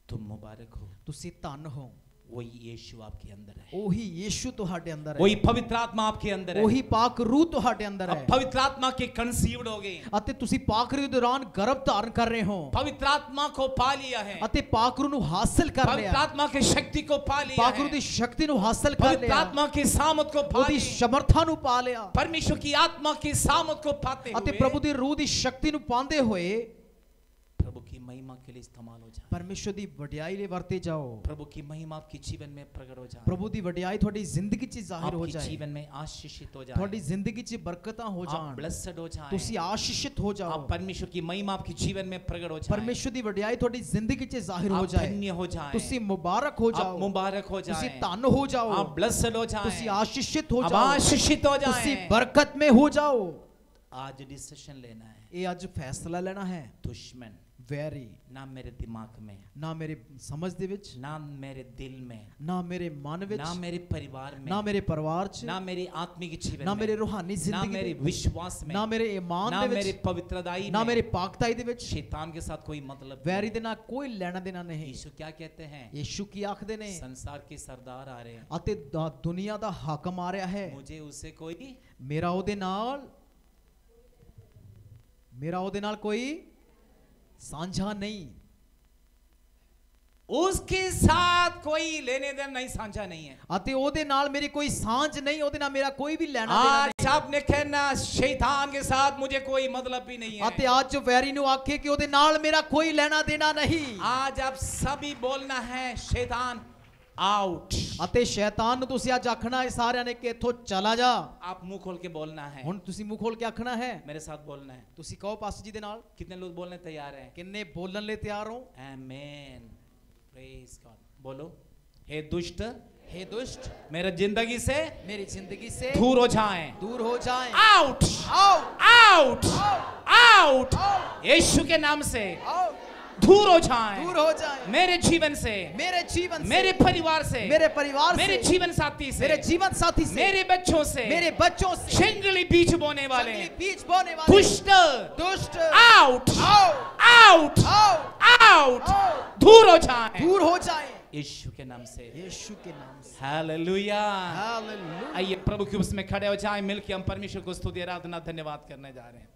तुम मुबारक हो, ਤੁਸੀਂ ਧੰਨ ਹੋ। वही यीशु आपके अंदर है, ਉਹੀ ਯੀਸ਼ੂ ਤੁਹਾਡੇ ਅੰਦਰ ਹੈ, वही पवित्र आत्मा आपके अंदर है। ਉਹੀ ਪਾਕ ਰੂਹ ਤੁਹਾਡੇ ਅੰਦਰ अब ਹੈ पवित्र आत्मा के कंसीव्ड हो गए, ਅਤੇ ਤੁਸੀਂ ਪਾਕ ਰੂਹ ਦੇ ਦੌਰਾਨ ਗਰਭ ਧਾਰਨ ਕਰ ਰਹੇ ਹੋ पवित्र आत्मा को पा लिया है, ਅਤੇ ਪਾਕ ਰੂਹ ਨੂੰ ਹਾਸਲ ਕਰ पवित्र ਲਿਆ, आत्मा की शक्ति को पा लिया ਪਾਕ ਰੂਹ है, ਦੀ ਸ਼ਕਤੀ ਨੂੰ ਹਾਸਲ ਕਰ पवित्र ਲਿਆ, आत्मा की सामर्थ को पा ਉਹਦੀ लिया, ਸਮਰੱਥਾ ਨੂੰ ਪਾ ਲਿਆ परमेश्वर की आत्मा की सामर्थ को पाते ਅਤੇ हुए ਪ੍ਰਭੂ ਦੀ ਰੂਹ ਦੀ ਸ਼ਕਤੀ ਨੂੰ ਪਾਉਂਦੇ ਹੋਏ प्रभु की महिमा के लिए इस्तेमाल हो जाए, ਪਰਮੇਸ਼ਰ ਦੀ ਵਡਿਆਈ ਲਈ ਵਰਤੇ ਜਾਓ, प्रभु की महिमा आपके जीवन में प्रकट हो जाए, ਪ੍ਰਭੂ ਦੀ ਵਡਿਆਈ ਤੁਹਾਡੀ ਜ਼ਿੰਦਗੀ 'ਚ ਜ਼ਾਹਿਰ ਹੋ आपके ਜਾਏ, जीवन में आशीषित हो जाए, ਤੁਹਾਡੀ ਜ਼ਿੰਦਗੀ 'ਚ ਬਰਕਤਾਂ ਹੋ आप ਜਾਣ, ब्लेस्ड हो जाए, ਤੁਸੀਂ ਆਸ਼ੀਸ਼ਿਤ ਹੋ ਜਾਓ, आप परमेश्वर की महिमा आपके जीवन में प्रकट हो जाए, ਪਰਮੇਸ਼ਰ ਦੀ ਵਡਿਆਈ ਤੁਹਾਡੀ ਜ਼ਿੰਦਗੀ 'ਚ ਜ਼ਾਹਿਰ ਹੋ आप ਜਾਏ, धन्य हो जाए, ਤੁਸੀਂ ਮੁਬਾਰਕ ਹੋ आप ਜਾਓ, मुबारक हो ਤੁਸੀਂ जाए, ਧੰਨ ਹੋ ਜਾਓ, आप ब्लेस्ड हो ਤੁਸੀਂ जाए, ਆਸ਼ੀषित ਹੋ आप ਜਾਓ, आशीषित हो ਤੁਸੀਂ जाए। ਬਰਕਤ में ਹੋ ਜਾਓ। आज डिसीजन लेना है, ਇਹ ਅੱਜ ਫੈਸਲਾ ਲੈਣਾ ਹੈ, दुश्मन ਵੈਰੀ ना मेरे दिमाग में, ਨਾ ਮੇਰੇ ਸਮਝ ਦੇ ਵਿੱਚ, ना मेरे दिल में, ਨਾ ਮੇਰੇ ਮਨ ਵਿੱਚ, ना मेरे परिवार में, ਨਾ ਮੇਰੇ ਪਰਿਵਾਰ 'ਚ, ना मेरी आत्मिक जीवन ਨਾ ਮੇਰੇ में, ਰੂਹਾਨੀ ना ਜ਼ਿੰਦਗੀ मेरे ਦੇ, विश्वास में, ਨਾ ਮੇਰੇ ਈਮਾਨ ना ਦੇ मेरे ਵਿੱਚ, पवित्रताई ਨਾ ਮੇਰੇ में, ਪਾਕਤਾਈ ਦੇ ਵਿੱਚ, शैतान के साथ कोई मतलब ਵੈਰੀ नहीं। ਦੇ ਨਾਲ ਕੋਈ ਲੈਣਾ ਦੇਣਾ ਨਹੀਂ। यीशु क्या कहते हैं, ਯੀਸ਼ੂ ਕੀ ਆਖਦੇ ਨੇ? संसार के सरदार आ रहे हैं, ਅਤੇ ਦੁਨੀਆ ਦਾ ਹਾਕਮ ਆ ਰਿਹਾ ਹੈ, मुझे उससे कोई ਮੇਰਾ ਉਹਦੇ ਨਾਲ ਕੋਈ ਸਾਂਝਾ ਨਹੀਂ, उसके साथ कोई लेने देना नहीं, साझा नहीं है। ਅਤੇ ਉਹਦੇ ਨਾਲ ਮੇਰੀ ਕੋਈ ਸਾਂਝ ਨਹੀਂ, ਉਹਦੇ ਨਾਲ ਮੇਰਾ ਕੋਈ ਵੀ ਲੈਣਾ ਦੇਣਾ आज आपने कहना शैतान के साथ मुझे कोई मतलब भी नहीं ਨਹੀਂ। है। ਅਤੇ ਅੱਜ ਵੈਰੀ ਨੂੰ ਆਖੇ ਕਿ ਉਹਦੇ ਨਾਲ ਮੇਰਾ ਕੋਈ ਲੈਣਾ ਦੇਣਾ ਨਹੀਂ, आज आप सभी बोलना है शैतान आउट। ਅਤੇ ਸ਼ੈਤਾਨ ਨੂੰ ਤੁਸੀਂ ਅੱਜ ਆਖਣਾ ਹੈ ਸਾਰਿਆਂ ਨੇ ਕਿ ਇੱਥੋਂ ਚਲਾ ਜਾ। आप मुंह खोल के बोलना है, ਹੁਣ ਤੁਸੀਂ ਮੂੰਹ ਖੋਲ ਕੇ ਆਖਣਾ ਹੈ, मेरे साथ बोलना है। ਤੁਸੀਂ ਕਹੋ ਪਾਸਟਰ ਜੀ ਦੇ ਨਾਲ, कितने लोग बोलने तैयार हैं? ਕਿੰਨੇ ਬੋਲਣ ਲਈ ਤਿਆਰ ਹੋ? आमीन, प्रेज गॉड। बोलो, हे दुष्ट हे दुष्ट मेरे जिंदगी से मेरी जिंदगी से दूर हो जाएं, दूर हो जाएं, आउट आओ आउट आउट, यीशु के नाम से आओ, दूर हो जाएं, दूर हो जाएं, मेरे जीवन से, मेरे जीवन से, मेरे परिवार से, मेरे परिवार मेरे से, जीवन साथी से, मेरे जीवन साथी से, मेरे बच्चों से, मेरे बच्चों से, जंगली बीज बोने वाले जंगली बीज बोने वाले दुष्ट दुष्ट आउट आओ आउट आओ आउट, आओ, दूर हो जाएं, दूर हो जाएं, यीशु के नाम से। यीशु के नाम से। हालेलुया। हालेलुया। आइए प्रभु के उसमें खड़े हो जाएं, मिलकर हम परमेश्वर को स्तुति आराधना धन्यवाद करने जा रहे हैं।